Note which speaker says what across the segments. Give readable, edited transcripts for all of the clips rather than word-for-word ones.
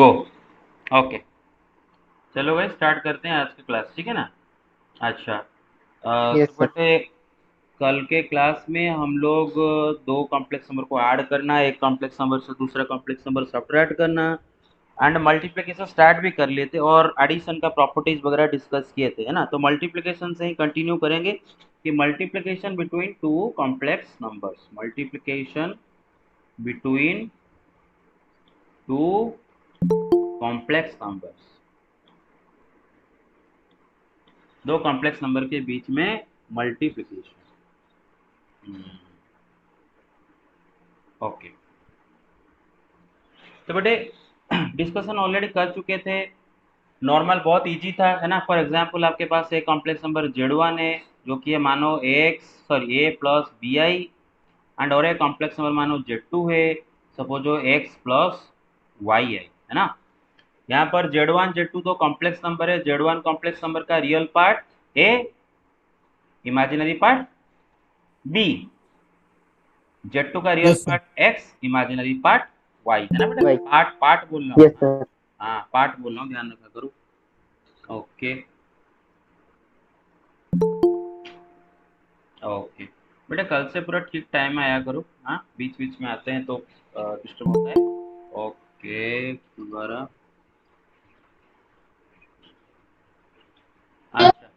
Speaker 1: गो। Okay, चलो भाई start करते हैं आज की क्लास, ठीक है ना। अच्छा, तो
Speaker 2: यस सर।
Speaker 1: बेटे कल के क्लास में हम लोग दो कॉम्प्लेक्स नंबर को ऐड करना, एक कॉम्प्लेक्स नंबर से दूसरा कॉम्प्लेक्स नंबर सब्ट्रैक्ट करना एंड मल्टीप्लिकेशन स्टार्ट भी कर लिए थे और एडिशन का प्रॉपर्टीज वगैरह डिस्कस किए थे, है ना। तो मल्टीप्लिकेशन से ही कंटिन्यू करेंगे कि multiplication between two complex numbers, multiplication between two complex numbers, दो कॉम्प्लेक्स नंबर के बीच में मल्टीप्लिकेशन। ओके, तो बेटे डिस्कशन ऑलरेडी कर चुके थे। नॉर्मल बहुत इजी था, है ना। फॉर एग्जांपल आपके पास एक कॉम्प्लेक्स नंबर Z1 है जो कि है मानो ए प्लस बी आई, एंड और एक कॉम्प्लेक्स नंबर मानो Z2 है, सपोजो एक्स प्लस वाई है ना। यहाँ पर Z1 Z2 दो कॉम्प्लेक्स नंबर है। Z1 कॉम्प्लेक्स नंबर का real part A, imaginary part B. Z2 का real
Speaker 2: yes sir.
Speaker 1: Part X, imaginary part Y, है ना बेटा।
Speaker 2: भाई।
Speaker 1: पार्ट पार्ट बोल रहा हूँ,
Speaker 2: यस सर।
Speaker 1: हाँ पार्ट बोल रहा हूँ, ध्यान रखा करो। ओके ओके बेटा, कल से पूरा ठीक टाइम में आया करो, हाँ बीच बीच में आते हैं तो डिस्टर्ब होता है। ओके दोबारा। अच्छा,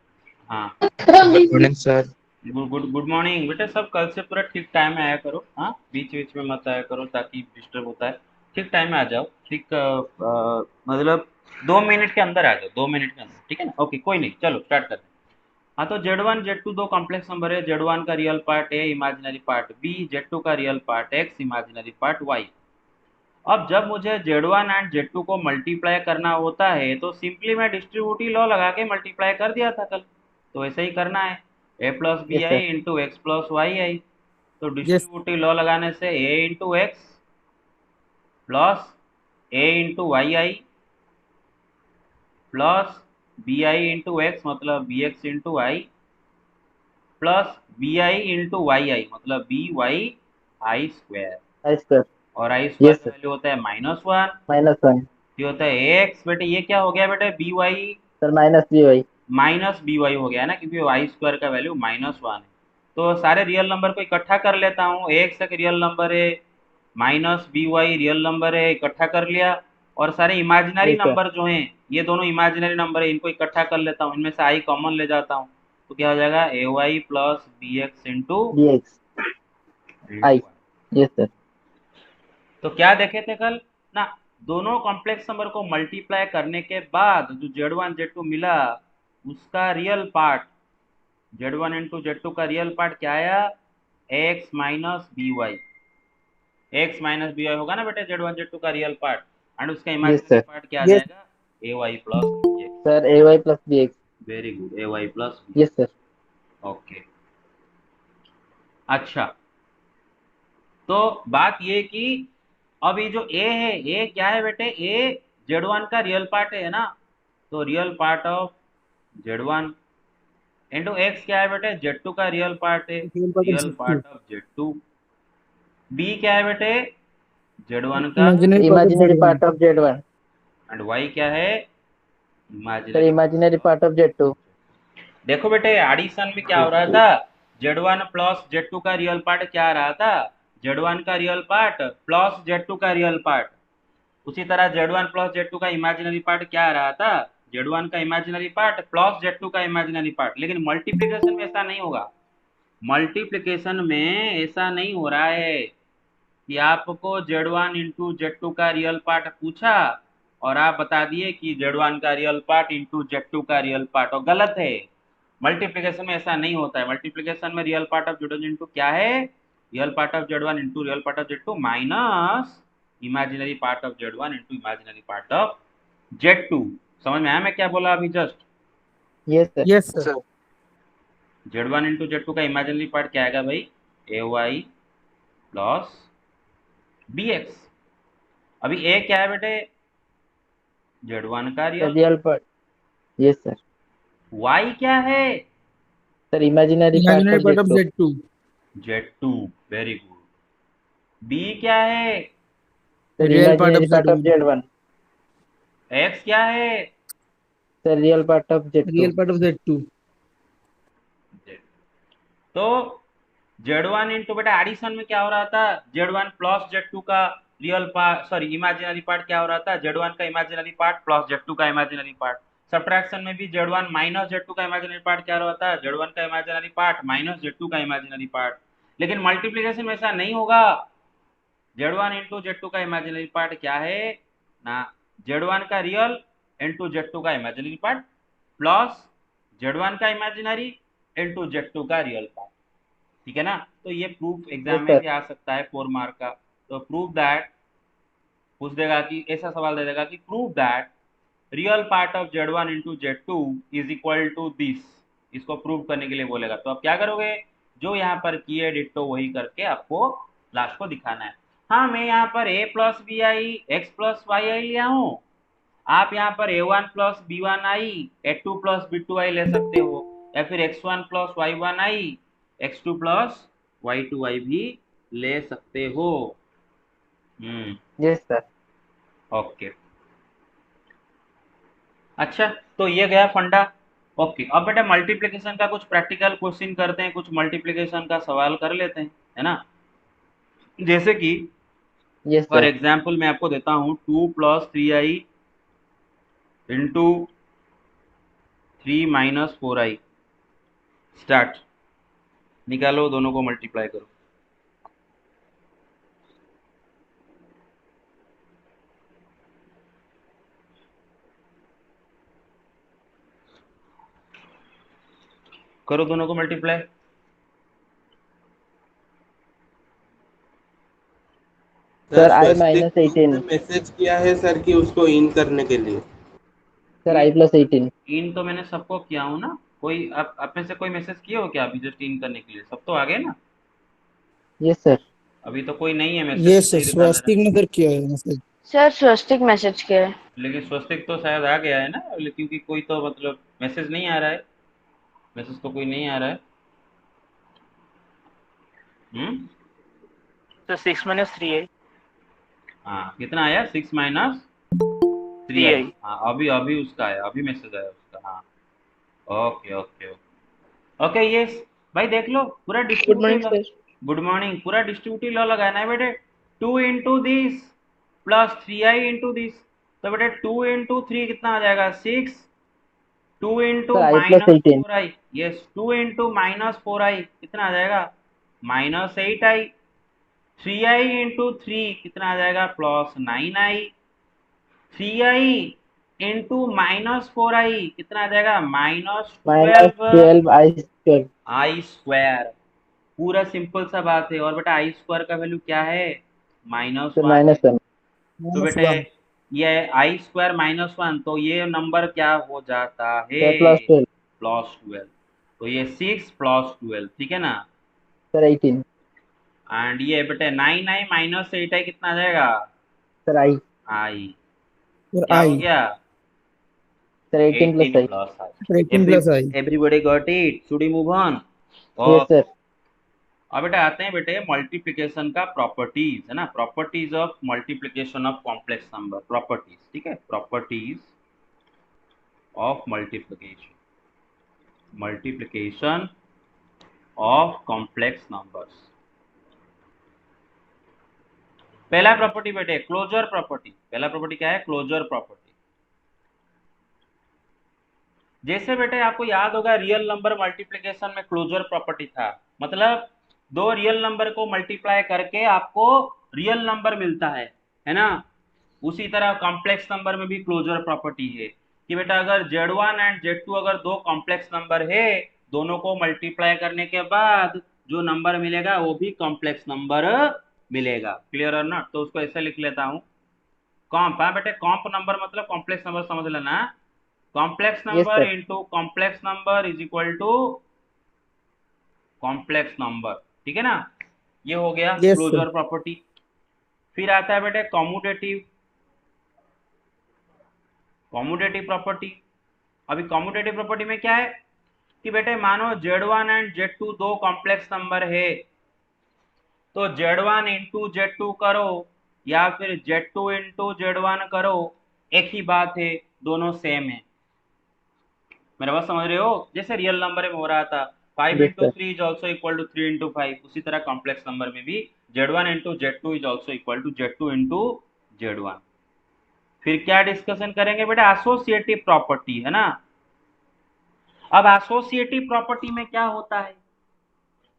Speaker 1: हाँ
Speaker 2: good morning sir.
Speaker 1: Good good good morning बेटा। सब कल से पूरा ठीक टाइम में आया करो, हाँ बीच बीच में मत आया करो ताकि डिस्टर्ब होता है। ठीक टाइम में आ जाओ, ठीक मतलब 2 मिनट के अंदर आ जाओ, 2 मिनट के अंदर, ठीक है ना। ओके कोई नहीं, चलो स्टार्ट करते हैं। हाँ तो Z1 Z2 दो कॉम्प्लेक्स नंबर है। Z1 का real part A, imaginary part B. Z2 का real part X, imaginary part Y. अब जब मुझे Z1 एंड Z2 को मल्टीप्लाई करना होता है तो सिंपली मैं डिस्ट्रीब्यूटिव लॉ लगा के मल्टीप्लाई कर दिया था कल, तो ऐसे ही करना है। ए plus B
Speaker 2: yes
Speaker 1: I
Speaker 2: sir.
Speaker 1: Into X plus Y I. तो
Speaker 2: यस।
Speaker 1: डिस्ट्रीब्यूटिव लॉ लगाने से A into X plus A into Y I plus B I into X मतलब B X into I plus B I into Y I मतलब B Y I square.
Speaker 2: Hi sir.
Speaker 1: और I square
Speaker 2: yes
Speaker 1: का
Speaker 2: sir.
Speaker 1: Value होता है -1।
Speaker 2: -1।
Speaker 1: ये होता है x. बेटे ये क्या हो गया बेटे, बी वाई
Speaker 2: सर -b भाई।
Speaker 1: माइनस बी वाई हो गया ना, क्योंकि वाई स्क्वायर का वैल्यू -1 है। तो सारे रियल नंबर को इकट्ठा कर लेता हूँ। एक्स एक रियल नंबर है, minus B Y real number है, इकट्ठा कर लिया। और सारे इमेजिनरी
Speaker 2: यस सर।
Speaker 1: नंबर जो हैं, ये दोनों इमेजिनरी नंबर है, इनको इकट्ठा कर लेता हूँ। इनमें से आई कॉमन ले जाता हूँ, तो क्या हो जाएगा ए Y plus B X into
Speaker 2: dx। I.
Speaker 1: Into.
Speaker 2: Yes sir.
Speaker 1: तो क्या देखे थे कल ना, दोनों कॉम्प्लेक्स नंबर को मल्टीप्लाई करने के बाद जो Z1 Z2 मिला, उसका real part, Z1 into Z2 का रियल पार्ट क्या आया, x minus B y. X minus B y होगा ना बेटे Z1 Z2 का रियल पार्ट, एंड उसका
Speaker 2: यस
Speaker 1: इमेजिनरी
Speaker 2: सर।
Speaker 1: पार्ट क्या आ
Speaker 2: यस
Speaker 1: जाएगा, ए Y plus B x.
Speaker 2: Sir. ay plus bx।
Speaker 1: Very good, a Y plus B
Speaker 2: yes sir.
Speaker 1: X. Okay, अच्छा, तो बात ये कि अब ये जो ए है, ए क्या है बेटे, ए Z1 का रियल पार्ट है ना। तो real part of Z1 into X क्या है बेटे, Z2 का रियल पार्ट है, real part of Z2। B क्या है बेटे, Z1 का,
Speaker 2: imaginary part of z1।
Speaker 1: And Y क्या है,
Speaker 2: sir
Speaker 1: imaginary
Speaker 2: imaginary
Speaker 1: part of.
Speaker 2: Part of z2।
Speaker 1: देखो बेटे एडिशन में क्या हो रहा था, Z1 प्लस Z2 का रियल पार्ट क्या आ रहा था, Z1 का रियल पार्ट प्लस Z2 का रियल पार्ट। उसी तरह Z1 प्लस Z2 का इमेजिनरी पार्ट क्या आ रहा था, Z1 का इमेजिनरी पार्ट प्लस Z2 का इमेजिनरी पार्ट। लेकिन मल्टीप्लिकेशन में ऐसा नहीं होगा। मल्टीप्लिकेशन में ऐसा नहीं हो रहा है कि आपको Z1 इंटू Z2 का रियल पार्ट पूछा और आप बता दिए कि Z1 का रियल पार्ट इंटू Z2 का रियल पार्ट, और गलत है। मल्टीप्लिकेशन में ऐसा नहीं होता है। मल्टीप्लिकेशन में real part of Z1 into क्या है, real part of Z1 into real part of Z2 minus imaginary part of Z1 into imaginary part of Z2। समझ में आया मैं क्या बोला अभी just.
Speaker 2: Yes sir. Yes sir.
Speaker 1: Z1 into Z2 का इमेजिनरी पार्ट क्या आएगा भाई, A Y plus B X. अभी ए क्या है बेटे, Z1 का
Speaker 2: sir
Speaker 1: real
Speaker 2: real part. Yes sir.
Speaker 1: Part. Y क्या है,
Speaker 2: sir imaginary part
Speaker 3: imaginary
Speaker 2: of
Speaker 3: part of
Speaker 2: z2।
Speaker 3: Z2।
Speaker 1: Z2। Very good. B क्या है,
Speaker 2: sir
Speaker 3: real part of
Speaker 2: imaginary part of
Speaker 3: Z1।
Speaker 2: z1।
Speaker 1: x क्या है?
Speaker 2: Sir real part of Z two.
Speaker 3: Real part of Z2।
Speaker 1: तो Z1 into बेटा addition में क्या हो रहा था, Z1 प्लस Z2 का real part, sorry imaginary part क्या हो रहा था, Z1 का इमेजिनरी पार्ट प्लस Z2 का इमेजिनरी पार्ट। सब्ट्रैक्शन में भी Z1 माइनस Z2 का इमेजिनरी पार्ट क्या होता है, Z1 का इमेजिनरी पार्ट माइनस Z2 का इमेजिनरी पार्ट। लेकिन मल्टीप्लिकेशन में ऐसा नहीं होगा, Z1 इंटू Z2 का इमेजिनरी पार्ट क्या है ना, Z1 का रियल इंटू Z2 का इमेजिनरी पार्ट प्लस Z1 का इमेजिनरी इंटू Z2 का रियल पार्ट। ठीक है ना, तो ये प्रूफ एग्जाम
Speaker 2: Yes,
Speaker 1: में
Speaker 2: sir.
Speaker 1: भी आ सकता है 4 मार्क का। तो प्रूव दैट पूछ देगा कि, ऐसा सवाल दे देगा कि prove that real part of Z1 into Z2 is equal to this, इसको प्रूव करने के लिए बोलेगा। तो आप क्या करोगे, जो यहाँ पर किए डिट्टो वही करके आपको लास्ट को दिखाना है। हाँ, मैं यहाँ पर a plus B i x plus Y i लिया हूँ, आप यहाँ पर a1 प्लस b1 आई a2 प्लस b2 आई ले सकते हो, या फिर x1 प्लस y1 आई x2 प्लस y2 आई भी ले सकते हो।
Speaker 2: Yes, sir.
Speaker 1: ओके, अच्छा, तो ये गया फंडा। ओके, अब बेटा मल्टीप्लिकेशन का कुछ प्रैक्टिकल क्वेश्चन करते हैं, कुछ मल्टीप्लिकेशन का सवाल कर लेते हैं, है ना। जैसे कि
Speaker 2: Yes,
Speaker 1: फॉर
Speaker 2: sir.
Speaker 1: एग्जाम्पल मैं आपको देता हूँ 2 plus 3i into 3 minus 4i। Start, निकालो, दोनों को मल्टीप्लाई करो। करो दोनों को multiply.
Speaker 2: Sir, I
Speaker 4: Swastik
Speaker 2: minus 18.
Speaker 4: Message किया है सर कि उसको इन करने के लिए।
Speaker 2: Sir, I plus 18.
Speaker 1: इन तो मैंने सबको किया हूँ ना, कोई आप में से कोई मैसेज किए हो क्या अभी जस्ट इन करने के लिए? सब तो आ गए ना,
Speaker 2: Yes, sir.
Speaker 1: अभी तो कोई नहीं है मैसेज,
Speaker 3: ये
Speaker 1: तो सही दिखा दे रहा
Speaker 3: स्वस्तिक ने सर किया है मैसेज।
Speaker 5: सर स्वस्तिक मैसेज किया है।
Speaker 1: है। लेकिन स्वस्तिक तो शायद आ गया है ना, क्योंकि कोई तो मतलब मैसेज नहीं आ रहा है, मैसेज तो कोई नहीं आ रहा है।
Speaker 6: तो 6 माइनस 3i।
Speaker 1: हाँ, कितना आया, 6 माइनस 3i।
Speaker 6: 3i।
Speaker 1: हाँ, अभी अभी उसका आया, अभी मैसेज आया उसका। हाँ, okay okay okay okay, yes भाई, देख लो पूरा
Speaker 2: Good
Speaker 1: distributive
Speaker 2: morning,
Speaker 1: law.
Speaker 2: sir.
Speaker 1: Good morning, पूरा डिस्ट्रीब्यूटिव लॉ लगाना है बेटे। 2 into this plus 3i into this, तो बेटे 2 इंटू 3 कितना आ जाएगा, 6। 2 into
Speaker 2: Sir, I plus
Speaker 1: minus
Speaker 2: 18.
Speaker 1: 4i, yes, 2 into minus 4i कितना आ जाएगा, माइनस 8i। 3i इंटू 3 कितना आ जाएगा, plus 9i। 3i into minus 4i कितना आ जाएगा, minus
Speaker 2: Minus
Speaker 1: 12
Speaker 2: 12 I square.
Speaker 1: I square. पूरा सिंपल सा बात है। और बेटा आई स्क्वायर का वैल्यू क्या है, माइनस
Speaker 2: Sir,
Speaker 1: 1 है।
Speaker 2: minus 1.
Speaker 1: तो बेटे ये आई स्क्वायर माइनस 1, तो ये नंबर क्या हो जाता है,
Speaker 2: Sir, plus 12.
Speaker 1: प्लस 12। तो ये 6 प्लस 12, ठीक है ना।
Speaker 2: Sir, 18.
Speaker 1: एंड ये बेटे 9i माइनस 8i कितना आ जाएगा,
Speaker 2: Sir, I.
Speaker 1: आई।
Speaker 3: और
Speaker 1: क्या हो
Speaker 3: आई
Speaker 1: गया,
Speaker 2: Sir, 18 plus
Speaker 1: 18
Speaker 2: I.
Speaker 1: Plus I.
Speaker 3: 18 plus I.
Speaker 1: Everybody got it, should we move on?
Speaker 2: Yes, sir.
Speaker 1: अब बेटा आते हैं बेटे मल्टीप्लिकेशन का प्रॉपर्टीज, है ना, properties of multiplication of complex number, properties, ठीक है, properties of multiplication, multiplication of complex numbers. पहला प्रॉपर्टी बेटे क्लोजर प्रॉपर्टी। पहला प्रॉपर्टी क्या है, क्लोजर प्रॉपर्टी। जैसे बेटे आपको याद होगा रियल नंबर मल्टीप्लिकेशन में क्लोजर प्रॉपर्टी था, मतलब दो रियल नंबर को मल्टीप्लाई करके आपको रियल नंबर मिलता है ना। उसी तरह कॉम्प्लेक्स नंबर में भी क्लोजर प्रॉपर्टी है कि बेटा अगर Z1 एंड Z2 अगर दो कॉम्प्लेक्स नंबर है, दोनों को मल्टीप्लाई करने के बाद जो नंबर मिलेगा वो भी कॉम्प्लेक्स नंबर मिलेगा। क्लियर और नॉट? तो उसको ऐसे लिख लेता हूँ, कॉम्प, हाँ बेटे, कॉम्प नंबर मतलब कॉम्प्लेक्स नंबर, समझ लेना। Complex
Speaker 2: Yes,
Speaker 1: number
Speaker 2: sir.
Speaker 1: Into complex number is equal to complex number, ठीक है ना। ये हो गया
Speaker 3: यस
Speaker 1: क्लोजर प्रॉपर्टी। फिर आता है बेटे कॉम्यूटेटिव, कॉम्यूटेटिव प्रॉपर्टी। अभी कॉम्यूटेटिव प्रॉपर्टी में क्या है कि बेटे मानो Z1 एंड Z2 दो कॉम्प्लेक्स नंबर है, तो Z1 इंटू Z2 करो या फिर Z2 इंटू Z1 करो, एक ही बात है, दोनों सेम है। मेरा बात समझ रहे हो? जैसे रियल नंबर में हो रहा था 5
Speaker 2: Yes,
Speaker 1: into
Speaker 2: sir.
Speaker 1: 3 is also equal to 3 into 5, उसी तरह कॉम्प्लेक्स नंबर में भी Z1 into Z2 is also equal to Z2 into Z1। फिर क्या डिस्कशन करेंगे बेटा? एसोसिएटिव प्रॉपर्टी, है ना। अब एसोसिएटिव प्रॉपर्टी में क्या होता है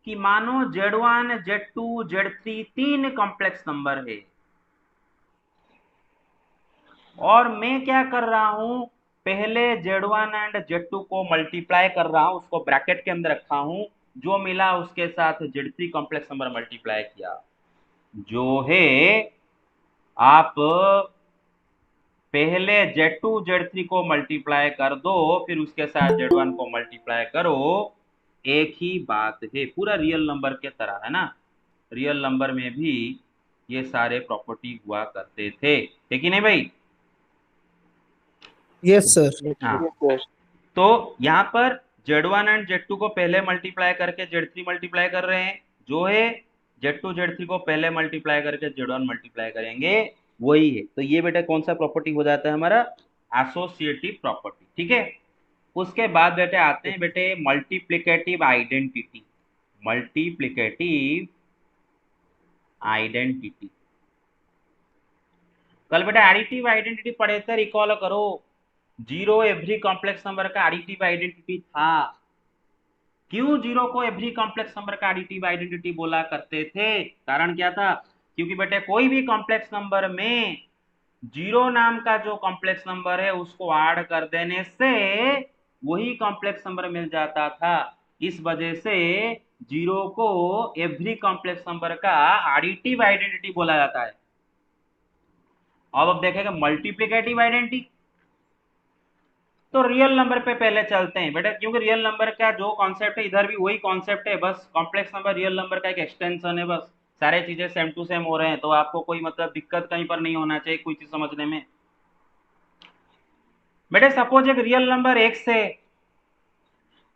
Speaker 1: कि मानो Z1 Z2 Z3 तीन कॉम्प्लेक्स नंबर है और मैं क्या कर रहा हूं, पहले Z1 एंड Z2 को मल्टीप्लाई कर रहा हूं, उसको ब्रैकेट के अंदर रखा हूं, जो मिला उसके साथ Z3 कॉम्प्लेक्स नंबर मल्टीप्लाई किया, जो है आप पहले Z2 Z3 को मल्टीप्लाई कर दो, फिर उसके साथ Z1 को मल्टीप्लाई करो, एक ही बात है, पूरा रियल नंबर के तरह, है ना। रियल नंबर में भी ये सारे प्रॉपर्टी हुआ करते थे, है कि नहीं भाई?
Speaker 3: Yes, sir.
Speaker 2: Yes,
Speaker 1: हाँ,
Speaker 2: sir.
Speaker 1: तो यहाँ पर Z1 एंड Z2 को पहले मल्टीप्लाई करके Z3 मल्टीप्लाई कर रहे हैं, जो है Z2 Z3 को पहले मल्टीप्लाई करके Z1 मल्टीप्लाई करेंगे, वही है। तो ये बेटा कौन सा प्रॉपर्टी हो जाता है हमारा? एसोसिएटिव प्रॉपर्टी, ठीक है। उसके बाद बेटे आते हैं बेटे मल्टीप्लिकेटिव आइडेंटिटी। मल्टीप्लिकेटिव आइडेंटिटी कल बेटा एडिटिव आइडेंटिटी पढ़े थे, रिकॉल करो। जीरो एवरी कॉम्प्लेक्स नंबर का एडिटिव आइडेंटिटी था। क्यों जीरो को एवरी कॉम्प्लेक्स नंबर का एडिटिव आइडेंटिटी बोला करते थे? कारण क्या था? क्योंकि बेटे कोई भी कॉम्प्लेक्स नंबर में जीरो नाम का जो कॉम्प्लेक्स नंबर है उसको ऐड कर देने से वही कॉम्प्लेक्स नंबर मिल जाता था। इस वजह से जीरो को एवरी कॉम्प्लेक्स नंबर का एडिटिव आइडेंटिटी बोला जाता है। अब देखेंगे मल्टीप्लिकेटिव आइडेंटिटी। तो रियल नंबर पे पहले चलते हैं बेटा, क्योंकि रियल नंबर का जो कॉन्सेप्ट है इधर भी वही कॉन्सेप्ट है, बस कॉम्प्लेक्स नंबर रियल नंबर का एक एक्सटेंशन है, बस सारे चीजें सेम टू सेम हो रहे हैं, तो आपको कोई मतलब दिक्कत कहीं पर नहीं होना चाहिए कोई चीज समझने में। बेटे सपोज एक रियल नंबर x है,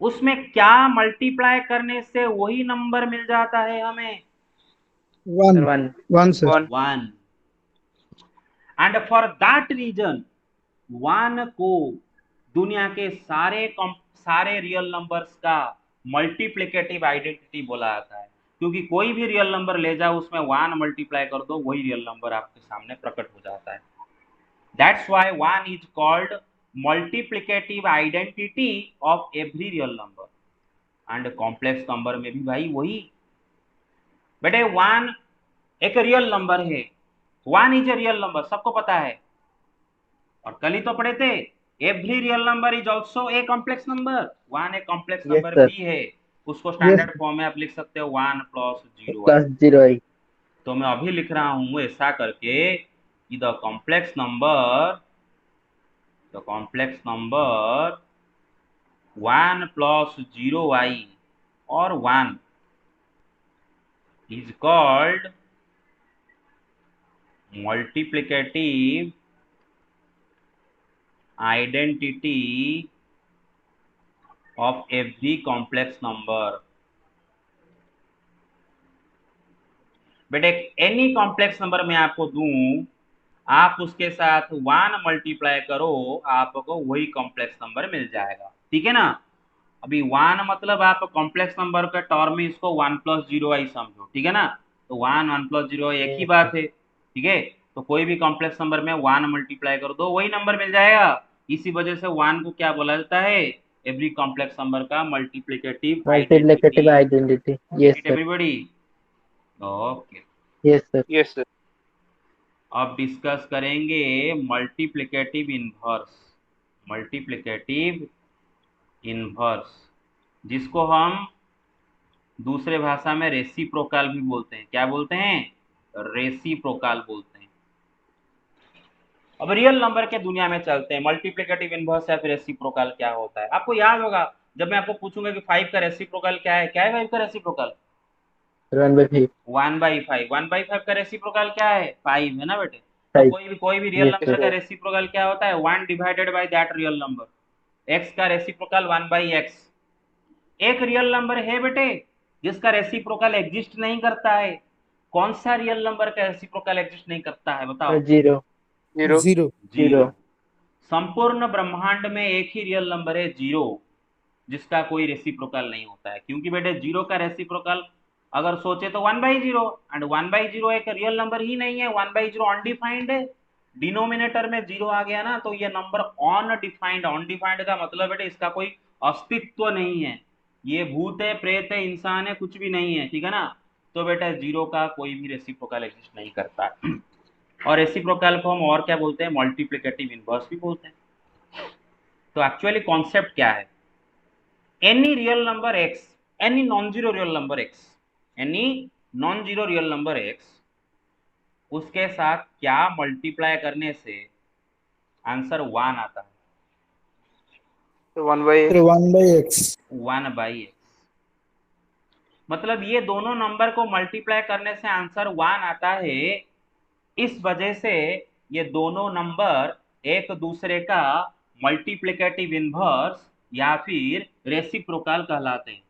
Speaker 1: उसमें क्या मल्टीप्लाई करने से वही नंबर मिल जाता है हमें?
Speaker 3: One.
Speaker 2: One.
Speaker 3: One, sir.
Speaker 1: 1। And for that reason 1 को दुनिया के सारे रियल नंबर्स का मल्टीप्लिकेटिव आइडेंटिटी बोला जाता है, क्योंकि कोई भी रियल नंबर ले जाओ उसमें 1 मल्टीप्लाई कर दो, वही रियल नंबर आपके सामने प्रकट हो जाता है। That's why 1 is called multiplicative identity of every real number. And complex number में भी भाई वही। बेटे 1 एक रियल नंबर है, 1 इज ए रियल नंबर, सबको पता है, और कल ही तो पढ़े थे every real number is also a complex number. 1 एक कॉम्प्लेक्स
Speaker 2: Yes,
Speaker 1: नंबर
Speaker 2: sir.
Speaker 1: भी है, उसको स्टैंडर्ड फॉर्म में आप लिख सकते हो 1 प्लस 0
Speaker 2: Plus 0i.
Speaker 1: तो मैं अभी लिख रहा हूं ऐसा करके कि the complex number 1 plus 0i और 1 is called multiplicative identity of every complex number। बेटे एनी कॉम्प्लेक्स नंबर मैं आपको दूं, आप उसके साथ 1 मल्टीप्लाई करो, आपको वही कॉम्प्लेक्स नंबर मिल जाएगा, ठीक है ना। अभी 1 मतलब आप कॉम्प्लेक्स नंबर के टर्म में इसको 1 प्लस 0i समझो, ठीक है ना। तो 1 प्लस 0 एक ही
Speaker 2: Yes,
Speaker 1: बात
Speaker 2: sir.
Speaker 1: है, ठीक है। तो कोई भी कॉम्प्लेक्स नंबर में 1 मल्टीप्लाई कर दो, वही नंबर मिल जाएगा। इसी वजह से 1 को क्या बोला जाता है? एवरी कॉम्प्लेक्स नंबर का multiplicative
Speaker 2: Multiplicative
Speaker 1: identity.
Speaker 2: identity. Yes,
Speaker 1: it
Speaker 2: sir.
Speaker 1: Everybody? Okay.
Speaker 2: Yes, sir.
Speaker 6: Yes, sir.
Speaker 1: अब डिस्कस करेंगे मल्टीप्लिकेटिव इनवर्स। मल्टीप्लिकेटिव इनवर्स जिसको हम दूसरे भाषा में रेसिप्रोकल भी बोलते हैं। क्या बोलते हैं? रेसिप्रोकल बोलते हैं। अब रियल नंबर के दुनिया में चलते हैं, मल्टीप्लिकेटिव इनवर्स या फिर रेसिप्रोकल क्या होता है। आपको याद होगा जब मैं आपको पूछूंगा कि 5 का रेसिप्रोकल क्या है, क्या है 5 का रेसिप्रोकल?
Speaker 2: 1/5.
Speaker 1: 1/5। 1/5 का रेसिप्रोकल क्या है? 5 है ना बेटे। तो
Speaker 2: 5.
Speaker 1: कोई भी रियल
Speaker 2: Yes,
Speaker 1: नंबर
Speaker 2: sir.
Speaker 1: का रेसिप्रोकल क्या होता है? 1 divided by that real number. x का रेसिप्रोकल 1/x। एक रियल नंबर है बेटे जिसका रेसिप्रोकल एग्जिस्ट नहीं करता है। कौन सा रियल नंबर का रेसिप्रोकल एग्जिस्ट नहीं करता है बताओ?
Speaker 2: 0.
Speaker 6: Zero.
Speaker 3: Zero.
Speaker 1: जीरो। संपूर्ण ब्रह्मांड में एक ही रियल नंबर है 0, जिसका कोई रेसिप्रोकल नहीं होता है, क्योंकि बेटे 0 का रेसिप्रोकल अगर सोचे तो 1/0, एंड 1/0 एक रियल नंबर ही नहीं है, 1/0 अनडिफाइंड है। डिनोमिनेटर में 0 आ गया ना, तो ये नंबर अनडिफाइंड, अनडिफाइंड का मतलब बेटे इसका कोई अस्तित्व नहीं है, ये भूत है, प्रेत है, इंसान है, कुछ भी नहीं है, ठीक है ना। तो बेटा 0 का कोई भी रेसिप्रोकल एग्जिस्ट नहीं करता। और रेसिप्रोकल को हम और क्या बोलते हैं, मल्टीप्लिकेटिव इनवर्स भी बोलते हैं। तो एक्चुअली कॉन्सेप्ट क्या है, any real number x, any non-zero real number x, any non-zero real number x, उसके साथ क्या मल्टीप्लाई करने से आंसर 1 आता है,
Speaker 4: तो 1/x।
Speaker 3: 1/x
Speaker 1: 1/x। मतलब ये दोनों नंबर को मल्टीप्लाई करने से आंसर 1 आता है। इस वजह से ये दोनों नंबर एक दूसरे का मल्टीप्लिकेटिव इनवर्स या फिर रेसिप्रोकल कहलाते हैं।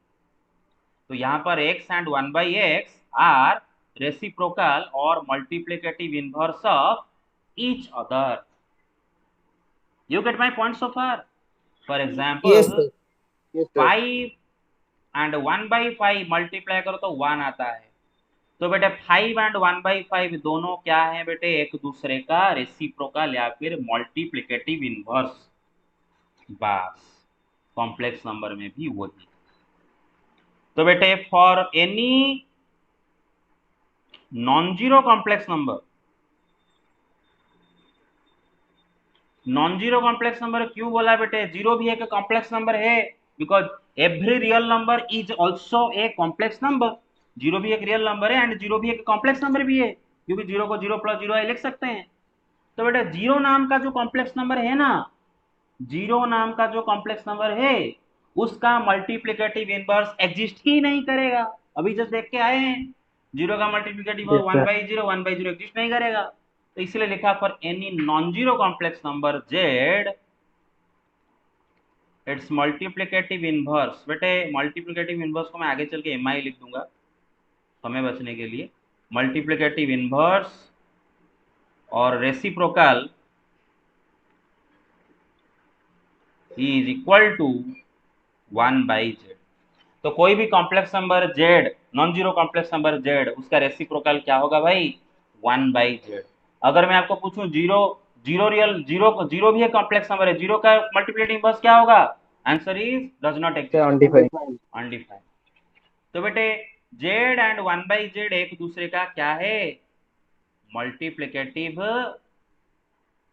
Speaker 1: तो यहाँ पर x and 1/x are reciprocal और multiplicative inverse of each other. You get my point so far? For example
Speaker 3: yes sir
Speaker 1: 5 and 1/5 multiply करो तो 1 आता है। तो बेटे 5 and 1/5 दोनों क्या है बेटे, एक दूसरे का रेसिप्रोकल या फिर मल्टीप्लिकेटिव इनवर्स। बस कॉम्प्लेक्स नंबर में भी वही। तो बेटे for any non zero complex number, non zero complex number क्यों बोला बेटे, जीरो भी एक कॉम्प्लेक्स नंबर है, because every real number is also a complex number. Zero भी एक रियल नंबर है एंड जीरो भी एक कॉम्प्लेक्स नंबर भी है, क्योंकि जीरो को 0 + 0 लिख सकते हैं। तो बेटा जीरो नाम का जो कॉम्प्लेक्स नंबर है ना, जीरो नाम का जो कॉम्प्लेक्स नंबर है उसका मल्टीप्लिकेटिव इनवर्स एग्जिस्ट ही नहीं करेगा। अभी जस्ट देख के आए हैं, जीरो का मल्टीप्लिकेटिव
Speaker 2: Yes, sir.
Speaker 1: 1/0, 1/0 एग्जिस्ट नहीं करेगा। तो इसलिए लिखा for any non zero complex number z it's multiplicative inverse. बेटे मल्टीप्लिकेटिव इनवर्स को मैं आगे चल के mi लिख दूंगा समय बचने के लिए। मल्टीप्लिकेटिव इनवर्स और reciprocal is equal to 1/z। तो कोई भी complex number z, non zero complex number z, उसका रेसिप्रोकल क्या होगा भाई, 1/z। अगर मैं आपको पूछूं जीरो, जीरो रियल, जीरो भी एक कॉम्प्लेक्स नंबर है, जीरो का मल्टीप्लिकेटिव इनवर्स क्या होगा, answer is does not
Speaker 2: Sir,
Speaker 1: exist,
Speaker 2: undefined.
Speaker 1: Undefined. तो बेटे z एंड 1/z एक दूसरे का क्या है, मल्टीप्लिकेटिव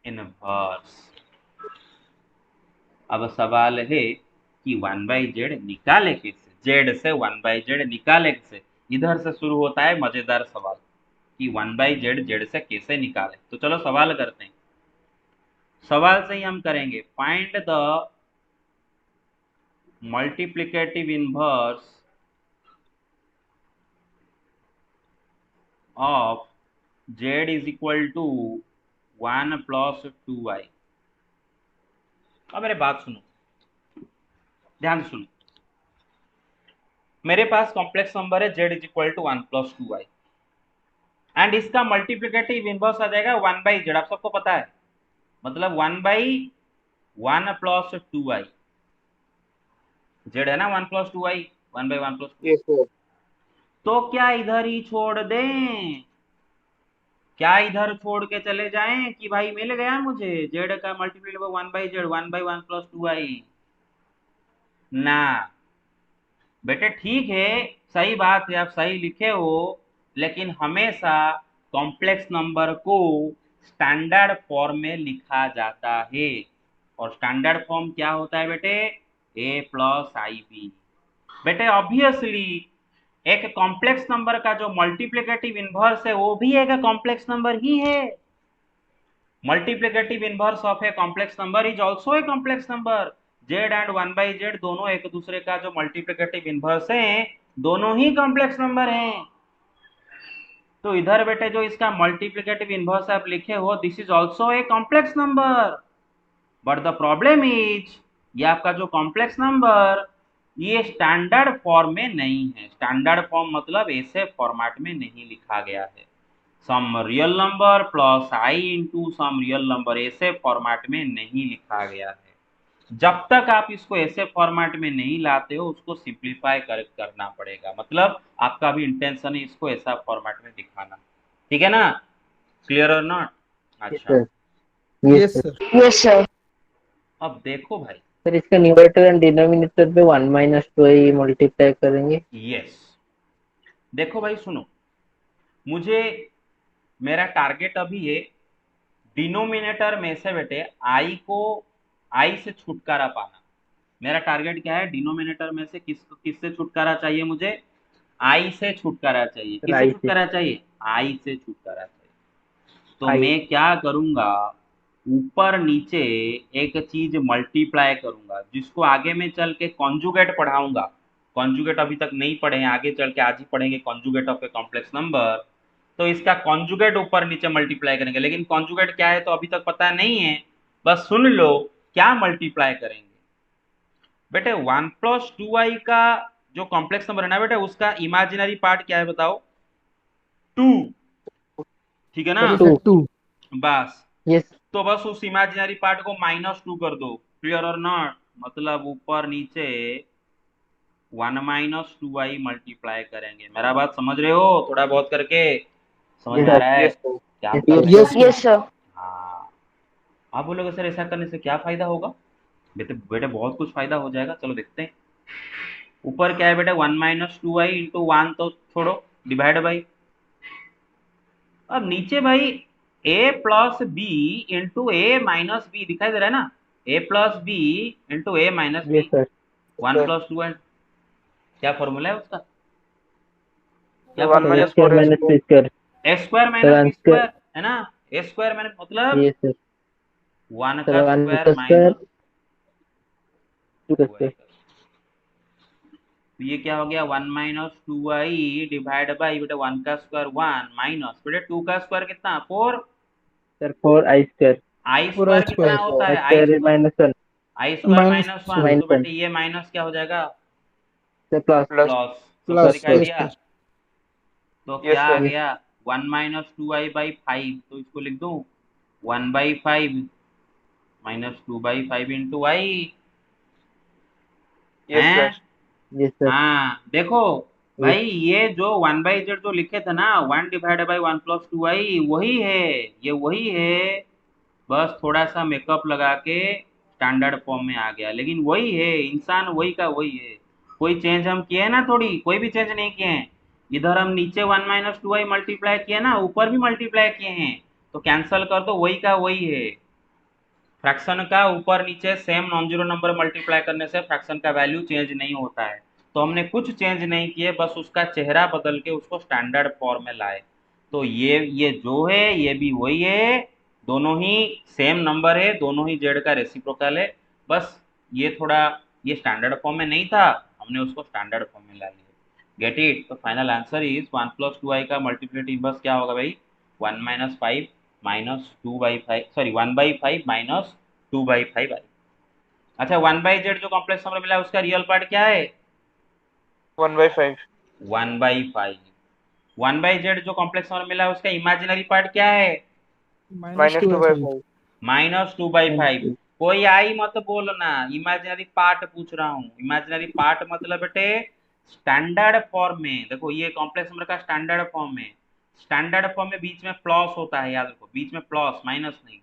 Speaker 1: इनवर्स। अब सवाल है कि 1/z निकाले कैसे, z से 1/z निकाले कैसे। इधर से शुरू होता है मजेदार सवाल कि 1/z z से कैसे निकाले। तो चलो सवाल करते हैं, सवाल से ही हम करेंगे। Find the multiplicative inverse of z is equal to 1 + 2i। अब मेरे बात सुनो, ध्यान से सुनो। मेरे पास कॉम्प्लेक्स नंबर है z is equal to 1 + 2i and इसका मल्टीप्लिकेटिव इनवर्स आ जाएगा 1/z। आप सबको पता है, मतलब 1/1 + 2i, z है ना 1 + 2i, 1/1 + 2।
Speaker 4: Yes sir.
Speaker 1: तो क्या इधर ही छोड़ दें, क्या इधर छोड़ के चले जाएं कि भाई मिल गया मुझे z का मल्टीप्लिकेटिव 1/z, 1/1 + 2i ना। बेटे ठीक है, सही बात है, आप सही लिखे हो, लेकिन हमेशा कॉम्प्लेक्स नंबर को स्टैंडर्ड फॉर्म में लिखा जाता है। और स्टैंडर्ड फॉर्म क्या होता है बेटे, a + ib। बेटे ऑब्वियसली एक कॉम्प्लेक्स नंबर का जो मल्टीप्लिकेटिव इनवर्स है वो भी एक कॉम्प्लेक्स नंबर ही है। Multiplicative inverse of a complex number is also a complex number. z and 1/z दोनों एक दूसरे का जो मल्टीप्लिकेटिव इनवर्स है, दोनों ही कॉम्प्लेक्स नंबर हैं। तो इधर बेटे जो इसका मल्टीप्लिकेटिव इनवर्स आप लिखे हो, this is also a complex number, but the problem is ये आपका जो कॉम्प्लेक्स नंबर ये स्टैंडर्ड फॉर्म में नहीं है। स्टैंडर्ड फॉर्म मतलब ऐसे फॉर्मेट में नहीं लिखा गया है। सम रियल नंबर प्लस आई इंटू सम रियल नंबर ऐसे फॉर्मेट में नहीं लिखा गया है। जब तक आप इसको ऐसे फॉर्मेट में नहीं लाते हो उसको सिंप्लीफाई करना पड़ेगा। मतलब आपका भी इंटेंशन है इसको ऐसा फॉर्मेट में दिखाना। ठीक है ना? क्लियर और नॉट?
Speaker 2: Yes,
Speaker 1: अच्छा,
Speaker 2: sir. Yes,
Speaker 3: Yes,
Speaker 2: sir.
Speaker 3: sir.
Speaker 5: Yes, sir.
Speaker 1: अब देखो भाई।
Speaker 2: सर इसका न्यूमरेटर एंड डिनोमिनेटर पे 1 माइनस 2 ही मल्टीप्लाई करेंगे।
Speaker 1: यस, देखो भाई सुनो, मुझे मेरा टारगेट अभी है डिनोमिनेटर में से बेटे आई को आई से छुटकारा पाना। मेरा टारगेट क्या है? डिनोमिनेटर में से किससे छुटकारा चाहिए मुझे? आई से छुटकारा चाहिए।
Speaker 2: सर
Speaker 1: किससे
Speaker 2: आई से
Speaker 1: छुटकारा चाहिए? आई से छुटकारा चाहिए। तो
Speaker 2: आई
Speaker 1: मैं क्या करूंगा, ऊपर नीचे एक चीज मल्टीप्लाई करूंगा जिसको आगे में चल के कॉन्जुगेट पढ़ाऊंगा। कॉन्जुगेट अभी तक नहीं पढ़े हैं, आगे चल के आज ही पढ़ेंगे conjugate of a complex number. तो इसका कॉन्जुगेट ऊपर नीचे मल्टीप्लाई करेंगे, लेकिन कॉन्जुगेट क्या है तो अभी तक पता नहीं है। बस सुन लो क्या मल्टीप्लाई करेंगे बेटे। 1+2i का जो कॉम्प्लेक्स नंबर है ना बेटे, उसका इमेजिनरी पार्ट क्या है बताओ? 2। ठीक है ना?
Speaker 3: Yes,
Speaker 2: two.
Speaker 3: sir. 2.
Speaker 1: बस,
Speaker 2: यस
Speaker 1: तो बस उस इमेजिनरी पार्ट को -2 कर दो। क्लियर और नॉट? मतलब ऊपर नीचे 1 - 2i मल्टीप्लाई करेंगे। मेरा बात समझ रहे हो? थोड़ा बहुत करके समझ
Speaker 2: यस
Speaker 1: में आ
Speaker 2: सर।
Speaker 1: रहा है
Speaker 4: Yes, sir.
Speaker 1: क्या हम
Speaker 2: यस
Speaker 1: कर
Speaker 2: यस
Speaker 1: रहे हैं?
Speaker 3: Yes,
Speaker 2: sir.
Speaker 3: sir.
Speaker 5: Yes, sir.
Speaker 1: हाँ, आप बोलोगे सर ऐसा करने से क्या फायदा होगा? बेटे बेटे बहुत कुछ फायदा हो जाएगा, चलो देखते हैं। ऊपर क्या है बेटा? 1 - 2i इंटू 1 तो छोड़ो, डिवाइड बाई। अब नीचे भाई a plus b into a minus b दिखाई दे रहा है ना? a plus b into a minus
Speaker 2: yes
Speaker 1: b.
Speaker 2: Sir.
Speaker 1: 1+2 है, क्या फॉर्मूला है उसका? क्या
Speaker 4: 1
Speaker 1: फॉर्मूला
Speaker 2: सर
Speaker 1: है?
Speaker 4: minus
Speaker 2: square
Speaker 4: 4
Speaker 2: minus
Speaker 4: s2.
Speaker 2: Three square.
Speaker 1: A square
Speaker 2: sir
Speaker 1: minus
Speaker 2: one
Speaker 1: b
Speaker 2: square.
Speaker 1: Square है ना? ए स्क्वायर माइनस मतलब
Speaker 2: यस सर।
Speaker 1: 1
Speaker 2: सर
Speaker 1: का
Speaker 2: वन
Speaker 1: स्क्वायर
Speaker 2: का स्क्वायर
Speaker 1: माइनस
Speaker 2: 2 का
Speaker 1: 2i
Speaker 2: स्क्वायर।
Speaker 1: का। तो ये क्या हो गया? 1 - 2i डिवाइड बाई बेटा 1 का स्क्वायर 1 माइनस बेटे 2 का स्क्वायर कितना? 4।
Speaker 2: सर 4 आई स्क्वायर।
Speaker 1: आई
Speaker 3: 4i
Speaker 1: स्क्वायर कितना
Speaker 3: square.
Speaker 1: होता
Speaker 2: आई
Speaker 1: है? आई
Speaker 2: स्क्वायर
Speaker 1: स्क्वायर,
Speaker 2: माइनस 1।
Speaker 1: आई स्क्वायर
Speaker 3: Minus
Speaker 1: -1,
Speaker 3: 1.
Speaker 1: तो
Speaker 2: माइनस 1।
Speaker 1: बेटे ये माइनस क्या हो जाएगा?
Speaker 2: Sir plus.
Speaker 4: Plus.
Speaker 1: प्लस। सबको
Speaker 3: Plus.
Speaker 1: दिखाई
Speaker 2: प्लस।
Speaker 3: Yes,
Speaker 1: दिया?
Speaker 3: sir.
Speaker 1: तो
Speaker 4: Yes,
Speaker 1: क्या आ
Speaker 4: sir.
Speaker 3: Yes.
Speaker 1: गया? 1 - 2i/5, तो इसको लिख दूं 1/5 -2/5 इंटू आई
Speaker 4: Yes,
Speaker 1: हैं।
Speaker 4: sir.
Speaker 2: Yes sir.
Speaker 1: हाँ देखो
Speaker 2: यस।
Speaker 1: भाई, ये जो 1/z जो लिखे थे ना 1/1+2i वही है, ये वही है। बस थोड़ा सा मेकअप लगा के स्टैंडर्ड फॉर्म में आ गया, लेकिन वही है, इंसान वही का वही है। कोई चेंज हम किए ना? थोड़ी कोई भी चेंज नहीं किए हैं। इधर हम नीचे 1 - 2i मल्टीप्लाई किए ना, ऊपर भी मल्टीप्लाई किए हैं, तो कैंसल कर दो, वही का वही है। फ्रैक्शन का ऊपर नीचे same non zero number multiply करने से फ्रैक्शन का वैल्यू चेंज नहीं होता है। तो हमने कुछ चेंज नहीं किए, बस उसका चेहरा बदल के उसको स्टैंडर्ड फॉर्म में लाए। तो ये जो है ये भी वही है, दोनों ही सेम नंबर है, दोनों ही जेड का रेसिप्रोकल है। बस ये थोड़ा ये स्टैंडर्ड फॉर्म में नहीं था, हमने उसको स्टैंडर्ड फॉर्म में ला लिया। Get it? तो फाइनल आंसर इज 1+2i का मल्टीप्लिकेटिव इनवर्स क्या होगा भाई? 1 - 5 -2/5, सॉरी 1/5 -2/5i। अच्छा, 1/z जो कॉम्प्लेक्स नंबर मिला है उसका रियल पार्ट क्या है?
Speaker 4: 1/5.
Speaker 1: 1/5। 1/z जो कॉम्प्लेक्स नंबर मिला है उसका इमेजिनरी पार्ट क्या है?
Speaker 3: Minus
Speaker 4: Minus
Speaker 3: 2
Speaker 4: 2
Speaker 3: by
Speaker 4: by
Speaker 3: 5.
Speaker 4: 5.
Speaker 1: -2/5। कोई आई मत बोलना, इमेजिनरी पार्ट पूछ रहा हूँ। इमेजिनरी पार्ट मतलब बेटे स्टैंडर्ड फॉर्म में। देखो ये कॉम्प्लेक्स नंबर का स्टैंडर्ड फॉर्म में, स्टैंडर्ड फॉर्म में बीच में प्लस होता है, याद रखो, बीच में प्लस, माइनस नहीं।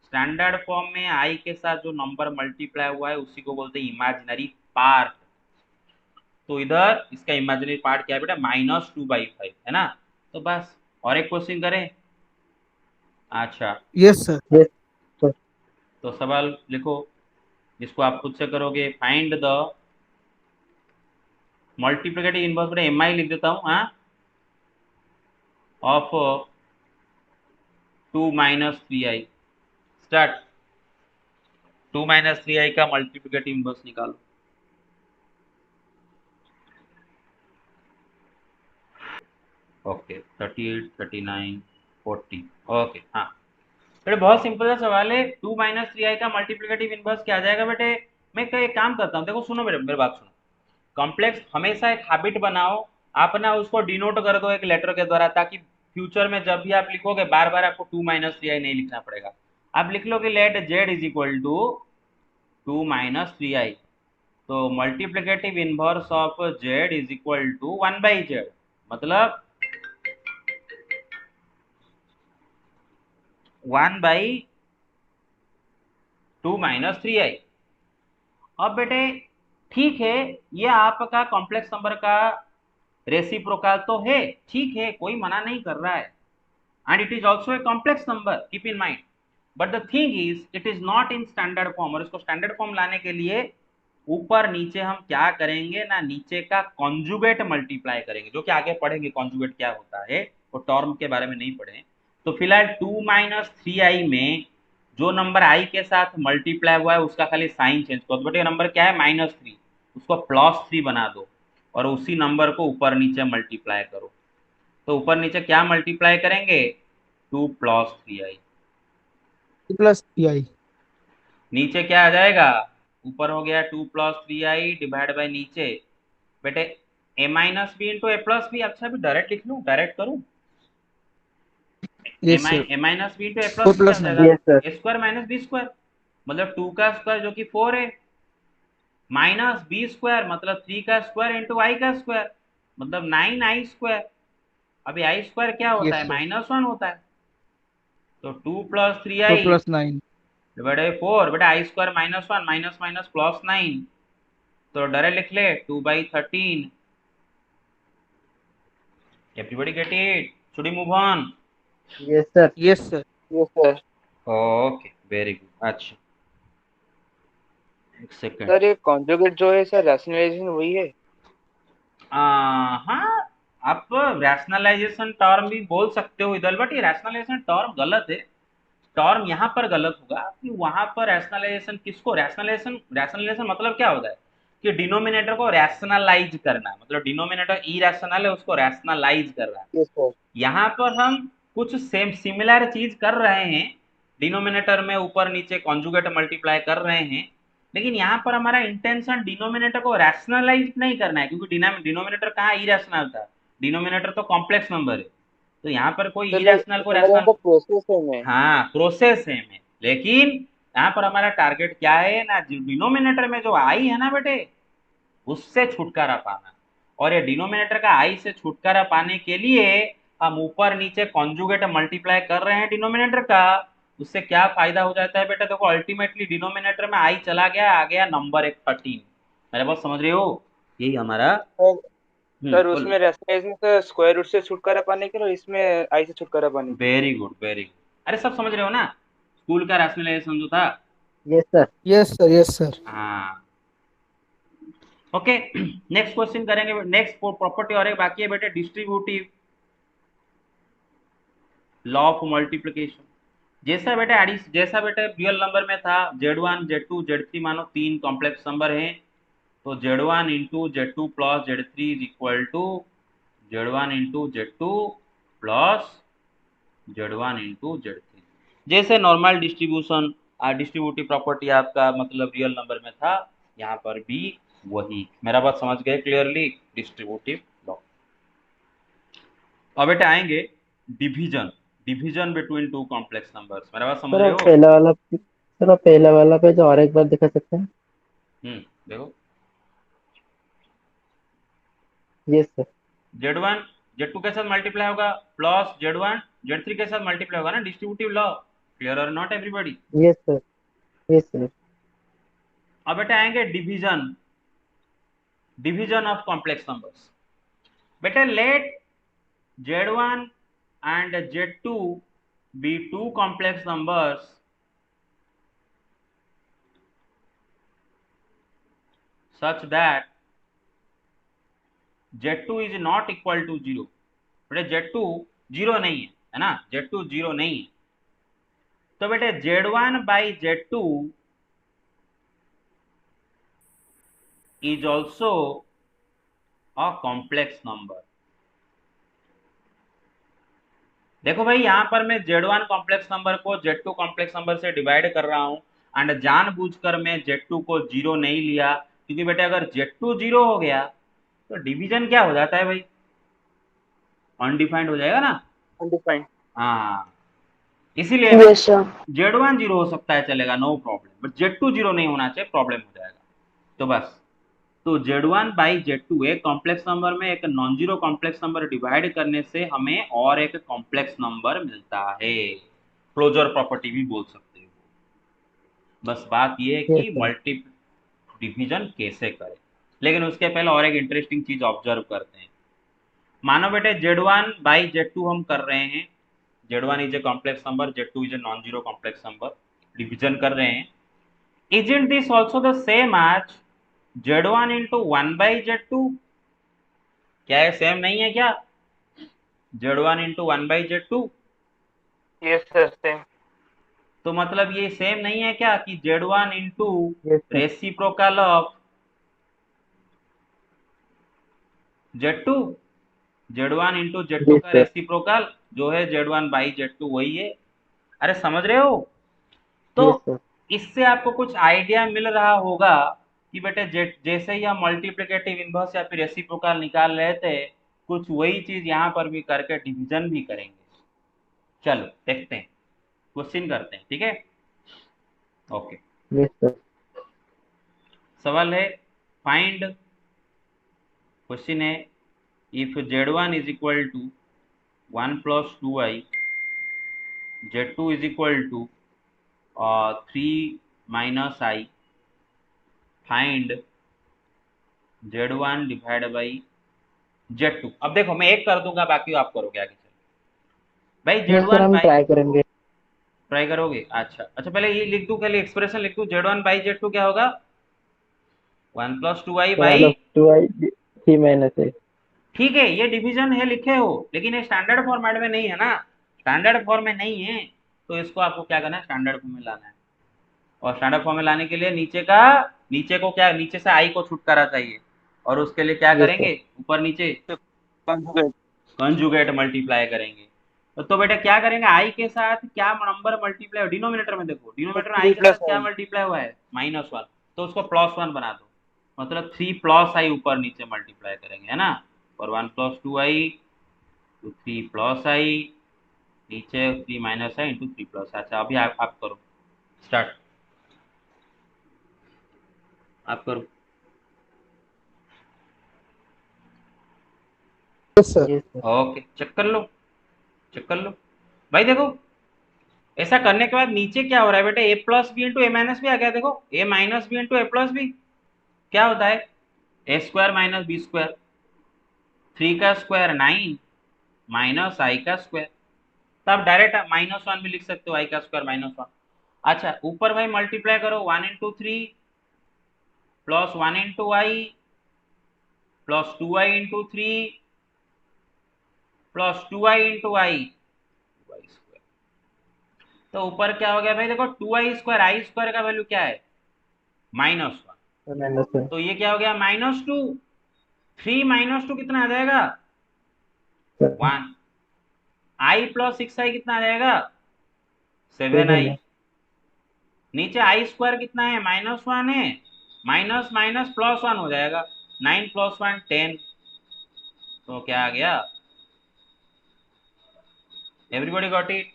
Speaker 1: स्टैंडर्ड फॉर्म में आई के साथ जो नंबर मल्टीप्लाई हुआ है उसी को बोलते हैं इमेजिनरी पार्ट। तो इधर इसका इमेजिनरी पार्ट क्या है बेटा? -2/5 है ना? तो बस, और एक क्वेश्चन करें? अच्छा,
Speaker 3: Yes, sir.
Speaker 2: Yes sir.
Speaker 1: तो सवाल लिखो, जिसको आप खुद से करोगे। फाइंड द मल्टीप्लिकेटिव इनवर्स, बेटा एम आई लिख देता हूँ, हाँ, ऑफ 2 - 3i। स्टार्ट। 2 - 3i का मल्टीप्लिकेटिव इनवर्स निकालो। ओके, 38, 39, 40। ओके, हाँ बेटे बहुत सिंपल सा सवाल है। 2 - 3i का मल्टीप्लिकेटिव इनवर्स क्या आ जाएगा बेटे? मैं एक काम करता हूँ, देखो सुनो मेरे मेरे बात सुनो। कॉम्प्लेक्स हमेशा एक हैबिट बनाओ, आप ना उसको डिनोट कर दो एक लेटर के द्वारा, ताकि फ्यूचर में जब भी आप लिखोगे बार बार आपको 2 माइनस 3i नहीं लिखना पड़ेगा, आप लिख लो कि let z is equal to 2 minus 3i। तो multiplicative inverse of z is equal to 1 by Z, मतलब 1 बाई 2 माइनस 3i। अब बेटे ठीक है, ये आपका कॉम्प्लेक्स नंबर का रेसिप्रोकल तो है, ठीक है, कोई मना नहीं कर रहा है, and it is also a complex number, keep in mind, but the thing is it is not in standard form। और इसको स्टैंडर्ड फॉर्म लाने के लिए ऊपर नीचे हम क्या करेंगे ना, नीचे का कॉन्जुगेट मल्टीप्लाई करेंगे, जो कि आगे पढ़ेंगे कॉन्जुगेट क्या होता है, वो टर्म के बारे में नहीं पढ़े। तो फिलहाल 2 माइनस 3i में जो नंबर i के साथ मल्टीप्लाई हुआ है उसका खाली साइन चेंज करो। बट ये नंबर क्या है, -3, उसको +3 बना दो और उसी नंबर को ऊपर नीचे मल्टीप्लाई करो। तो ऊपर नीचे क्या मल्टीप्लाई करेंगे, 2 प्लस 3i,
Speaker 3: प्लस पी
Speaker 1: नीचे क्या आ जाएगा, ऊपर हो गया 2 प्लस 3i डिवाइड बाय नीचे बेटे a minus B into A plus B. अच्छा भी डायरेक्ट लिख लूँ, डायरेक्ट करूँ,
Speaker 3: yes sir
Speaker 1: A minus B into A
Speaker 3: 4
Speaker 1: plus B
Speaker 3: plus
Speaker 1: क्या हो
Speaker 3: 9
Speaker 1: जाएगा,
Speaker 2: yes sir.
Speaker 1: A square minus B square, मतलब 2 का स्क्वायर जो कि 4 है, माइनस बी स्क्वायर मतलब 3 का स्क्वायर इंटू आई का स्क्वायर मतलब 9i स्क्वायर। अभी आई स्क्वायर क्या होता
Speaker 3: यस
Speaker 1: है,
Speaker 3: सर
Speaker 1: -1 होता है। तो 2 plus
Speaker 3: 4
Speaker 1: 3i
Speaker 3: plus 9
Speaker 1: divide by 4, बेटा I square -1 minus minus plus 9, तो डायरेक्ट लिख ले 2/13। Everybody get it, should we move on?
Speaker 2: Yes sir.
Speaker 3: Yes sir
Speaker 4: yes sir.
Speaker 1: Okay very good. अच्छा एक सेकंड,
Speaker 4: सर ये कॉन्जुगेट जो है सर, रैशनलाइजेशन वही है?
Speaker 1: हाँ, आप रैशनलाइजेशन टर्म भी बोल सकते हो इधर, बट ये रैशनलाइजेशन टर्म गलत है। टर्म यहाँ पर गलत होगा कि वहां पर रैशनलाइजेशन किसको, रैशनलाइजेशन रैशनलाइजेशन मतलब क्या होता है कि डिनोमिनेटर को रैशनलाइज करना, मतलब डिनोमिनेटर इरेशनल है उसको रैशनलाइज करना।
Speaker 4: Yes sir.
Speaker 1: यहाँ पर हम कुछ सेम सिमिलर चीज कर रहे हैं, डिनोमिनेटर में ऊपर नीचे कॉन्जुगेट मल्टीप्लाई कर रहे हैं, लेकिन यहाँ पर हमारा इंटेंशन डिनोमिनेटर को रैशनलाइज नहीं करना है, क्योंकि डिनोमिनेटर कहाँ इरेशनल था, डिनोमिनेटर तो कॉम्प्लेक्स नंबर है, तो यहाँ पर कोई
Speaker 4: सर
Speaker 1: इरेशनल को
Speaker 4: समझ रहे हैं,
Speaker 1: रैशनल,
Speaker 4: तो प्रोसेस है में।
Speaker 1: हाँ प्रोसेस सेम है, लेकिन यहाँ पर हमारा टारगेट क्या है ना, डिनोमिनेटर में जो आई है ना बेटे उससे छुटकारा पाना। और ये डिनोमिनेटर का आई से छुटकारा पाने के लिए हम ऊपर नीचे कॉन्जुगेट मल्टीप्लाई कर रहे हैं डिनोमिनेटर का। उससे क्या फायदा हो जाता है बेटा, देखो अल्टीमेटली डिनोमिनेटर में आई चला गया, आ गया नंबर एक 13। मेरे बात समझ रहे हो, यही हमारा।
Speaker 4: सर सर
Speaker 1: बोलो।
Speaker 4: उसमें रैशनलाइजेशन सर स्क्वायर रूट से छुटकारा पाने के लिए, और इसमें आई से छुटकारा पाने के लिए।
Speaker 1: वेरी गुड वेरी गुड, अरे सब समझ रहे हो ना, स्कूल का रैशनलाइजेशन जो था।
Speaker 2: Yes sir.
Speaker 3: Yes sir yes sir
Speaker 1: हाँ ओके, नेक्स्ट क्वेश्चन करेंगे। नेक्स्ट प्रॉपर्टी और एक बाकी है बेटे, डिस्ट्रीब्यूटिव लॉ ऑफ मल्टीप्लिकेशन। जैसा बेटे रियल नंबर में था, Z1 Z2 Z3 मानो 3 कॉम्प्लेक्स नंबर हैं, तो Z1 into Z2 plus Z3 is equal to Z1 into Z2 plus Z1 into Z3। जैसे नॉर्मल डिस्ट्रीब्यूशन डिस्ट्रीब्यूटिव प्रॉपर्टी आपका मतलब रियल नंबर में था, यहाँ पर भी वही। मेरा बात समझ गए क्लियरली, डिस्ट्रीब्यूटिव लॉ। अब बेटा आएंगे division, division between two complex numbers. मेरा बात समझ
Speaker 2: सर
Speaker 1: रहे
Speaker 2: आप
Speaker 1: हो?
Speaker 2: पहला वाला, सर आप पहला वाला पेज और एक बार दिखा सकते हैं?
Speaker 1: देखो
Speaker 2: यस सर।
Speaker 1: Z1 Z2 के साथ मल्टीप्लाई होगा प्लस Z1 Z3 के साथ मल्टीप्लाई होगा ना, डिस्ट्रीब्यूटिव लॉ। क्लियर और not everybody?
Speaker 2: Yes sir. Yes sir.
Speaker 1: अब बेटा आएंगे division, division of complex numbers. बेटा late Z1 and Z2 be two complex numbers such that Z2 is not equal to 0। बेटे Z2 0 नहीं है ना, Z2 0 नहीं है, तो बेटे Z1 by Z2 is also a complex number। देखो भाई यहाँ पर मैं Z1 कॉम्प्लेक्स नंबर को Z2 कॉम्प्लेक्स नंबर से डिवाइड कर रहा हूँ, एंड जानबूझकर मैं Z2 को 0 नहीं लिया, क्योंकि बेटे अगर Z2 0 हो गया तो डिवीजन क्या हो जाता है भाई, अनडिफाइंड हो जाएगा ना।
Speaker 4: अनडिफाइंड।
Speaker 1: हाँ, इसीलिए
Speaker 5: Yes, sir.
Speaker 1: Z1 0 हो सकता है, चलेगा, नो प्रॉब्लम, बट Z2 0 नहीं होना चाहिए, प्रॉब्लम हो जाएगा। तो बस, तो Z1 बाई Z2 एक कॉम्प्लेक्स नंबर में एक non zero complex number divide करने से हमें और एक कॉम्प्लेक्स नंबर मिलता है, क्लोजर प्रॉपर्टी भी बोल सकते हो। बस बात ये है
Speaker 2: Yes,
Speaker 1: कि
Speaker 2: sir.
Speaker 1: मल्टी डिवीजन कैसे करें, लेकिन उसके पहले और एक इंटरेस्टिंग चीज ऑब्जर्व करते हैं। मानो बेटे Z1 बाई Z2 हम कर रहे हैं, Z1 is a complex number, Z2 is a non zero complex number, division कर रहे हैं। Isn't this also the same as Z1 into 1 by Z2? क्या ये सेम नहीं है क्या? Z1 into 1 by Z2?
Speaker 4: Yes sir, same.
Speaker 1: तो मतलब ये सेम नहीं है क्या कि Z1 into
Speaker 2: Yes, sir.
Speaker 1: Reciprocal of Z2, Z1 into Z2
Speaker 2: Yes,
Speaker 1: का
Speaker 2: sir.
Speaker 1: रेसिप्रोकल जो है Z1 by Z2 वही है। अरे समझ रहे हो? तो
Speaker 2: Yes, sir.
Speaker 1: इससे आपको कुछ आइडिया मिल रहा होगा कि बेटे जैसे ही हम मल्टीप्लिकेटिव इनवर्स या फिर रेसिप्रोकल निकाल रहे थे, कुछ वही चीज यहाँ पर भी करके डिवीजन भी करेंगे। चलो देखते हैं, क्वेश्चन करते हैं, ठीक है? Okay,
Speaker 2: Yes, sir.
Speaker 1: सवाल है, फाइंड, क्वेश्चन है, if Z1 is equal to 1 plus 2i, Z2 is equal to 3 minus i, find Z1 divide by Z2। अब देखो मैं एक कर दूंगा, बाकी आप करोगे आगे चल। भाई
Speaker 2: Yes, sir.
Speaker 1: Z1
Speaker 2: हम
Speaker 1: बाई,
Speaker 2: ट्राई करेंगे.
Speaker 1: ट्राई करोगे? अच्छा अच्छा, पहले ये लिख दूं, पहले एक्सप्रेशन लिख दूं, Z1 बाई Z2 क्या होगा? 1 प्लस 2i बाई,
Speaker 2: 1+2i 3 - 8.
Speaker 1: ठीक है, ये डिवीजन है लिखे हो, लेकिन ये स्टैंडर्ड फॉर्मेट में नहीं है ना, स्टैंडर्ड फॉर्म में नहीं है, तो इसको आपको क्या करना है, स्टैंडर्ड फॉर्म में लाना है। और स्टैंडर्ड फॉर्म में लाने के लिए नीचे को क्या, नीचे से आई को छुटकारा चाहिए, और उसके लिए क्या
Speaker 2: Yes, sir.
Speaker 1: करेंगे, ऊपर नीचे
Speaker 4: कंजुगेट।
Speaker 1: कंजुगेट मल्टीप्लाई करेंगे। तो बेटा क्या करेंगे, आई के साथ क्या नंबर मल्टीप्लाई, डिनोमिनेटर में देखो, डिनोमिनेटर में आई
Speaker 4: 3
Speaker 1: के
Speaker 4: प्लस
Speaker 1: साथ क्या मल्टीप्लाई हुआ है, -1, तो उसको +1 बना दो, मतलब 3 प्लस आई ऊपर नीचे मल्टीप्लाई करेंगे, है ना? और 1 प्लस 2i तो 3 प्लस आई, नीचे 3 माइनस आई इंटू 3 प्लस। अच्छा अभी आप करो, स्टार्ट, आप करो।
Speaker 3: Yes, sir.
Speaker 2: Yes, sir.
Speaker 1: Okay, check कर लो, चेक कर लो। भाई देखो, ऐसा करने के बाद नीचे क्या हो रहा है बेटे, A plus b into a minus B आ गया, देखो a minus B into A plus B क्या होता है, ए स्क्वायर माइनस बी स्क्वायर, 3 का स्क्वायर 9 माइनस आई का स्क्वायर, तो आप डायरेक्ट -1 भी लिख सकते हो, आई का स्क्वायर -1। अच्छा ऊपर भाई मल्टीप्लाई करो, 1 into 3 plus 1 into I plus 2i into 3 plus 2i into i square. तो ऊपर क्या हो गया भाई, देखो 2i स्क्वायर, आई स्क्वायर का वैल्यू क्या है, -1,
Speaker 2: -1.
Speaker 1: तो ये क्या हो गया, -2, 3 -2 कितना आ जाएगा, 1, आई प्लस 6i कितना आ जाएगा, 7i, नीचे आई स्क्वायर कितना है, -1 है, माइनस माइनस +1 हो जाएगा, 9 + 1 10, तो क्या आ गया, everybody got it,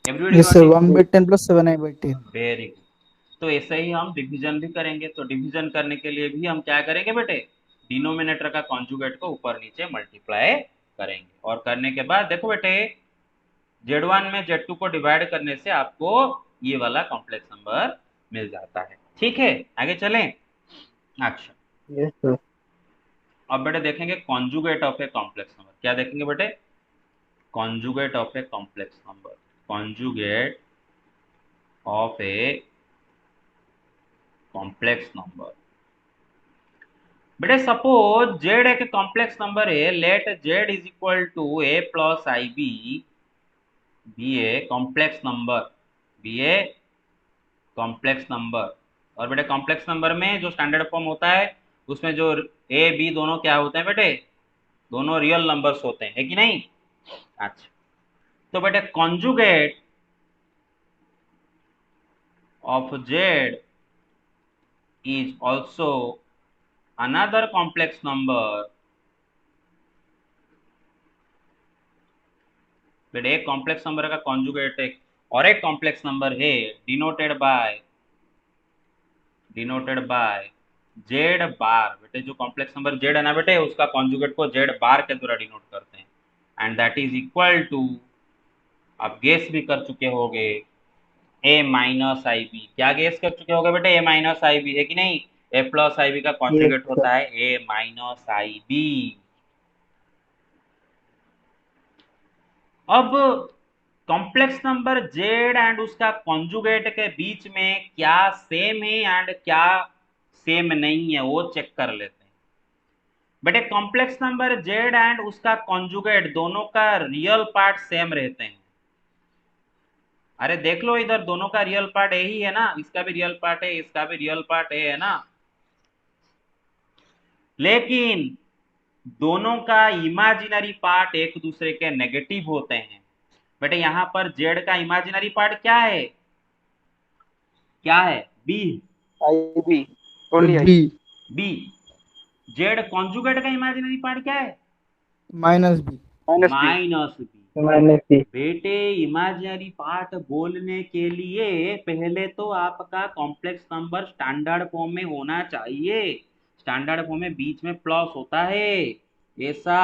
Speaker 1: everybody
Speaker 3: Yes,
Speaker 1: got
Speaker 3: sir.
Speaker 1: It,
Speaker 3: 1/10 plus 7i/10.
Speaker 1: Very good. तो ऐसे ही हम डिवीजन भी करेंगे, तो डिवीजन करने के लिए भी हम क्या करेंगे बेटे, डिनोमिनेटर का कॉन्जुगेट को ऊपर नीचे मल्टीप्लाई करेंगे, और करने के बाद देखो बेटे, Z1 में Z2 को डिवाइड करने से आपको ये वाला कॉम्प्लेक्स नंबर मिल जाता है, ठीक है? आगे चलें। अच्छा
Speaker 2: Yes, sir.
Speaker 1: अब बेटे देखेंगे conjugate of a complex number, क्या देखेंगे बेटे, conjugate of a complex number, conjugate of a complex number. बेटे सपोज z एक कॉम्प्लेक्स नंबर है, let z is equal to a plus I B a complex number, be a complex number. और बेटे complex number में जो standard form होता है, उसमें जो ए बी दोनों क्या होते हैं बेटे, दोनों रियल नंबर्स होते हैं, है कि नहीं? अच्छा, तो बेटे conjugate of z is also another complex number बेटा एक कॉम्प्लेक्स नंबर का कॉन्जुगेट एक और एक कॉम्प्लेक्स नंबर है डिनोटेड बाय जेड बार। बेटे जो कॉम्प्लेक्स नंबर जेड है ना बेटे, उसका कॉन्जुगेट को जेड बार के द्वारा डिनोट करते हैं, and that is equal to, आप गेस भी कर चुके होंगे, ए माइनस आई बी। क्या गेस कर चुके होगे बेटे? ए माइनस आई बी है कि नहीं? ए प्लस आई बी का
Speaker 2: Yes,
Speaker 1: कॉन्जुगेट
Speaker 2: sir.
Speaker 1: होता है ए माइनस आई बी। अब कॉम्प्लेक्स नंबर जेड एंड उसका कॉन्जुगेट के बीच में क्या सेम है एंड क्या सेम नहीं है वो चेक कर लेते हैं। बेटे कॉम्प्लेक्स नंबर जेड एंड उसका कॉन्जुगेट दोनों का रियल पार्ट सेम रहते हैं। अरे देख लो इधर, दोनों का रियल पार्ट ए ही है ना, इसका भी रियल पार्ट है, इसका भी रियल पार्ट ए है ना, लेकिन दोनों का इमेजिनरी पार्ट एक दूसरे के नेगेटिव होते हैं। बेटे यहाँ पर जेड का इमेजिनरी पार्ट क्या है? क्या है? B.
Speaker 4: I B, only I.
Speaker 3: B
Speaker 1: B. Z conjugate का इमेजिनरी पार्ट क्या है?
Speaker 3: Minus B
Speaker 4: minus B.
Speaker 1: Minus B.
Speaker 2: -C.
Speaker 1: बेटे इमेजिनरी पार्ट बोलने के लिए पहले तो आपका कॉम्प्लेक्स नंबर स्टैंडर्ड फॉर्म में होना चाहिए। स्टैंडर्ड फॉर्म में बीच में प्लस होता है, ऐसा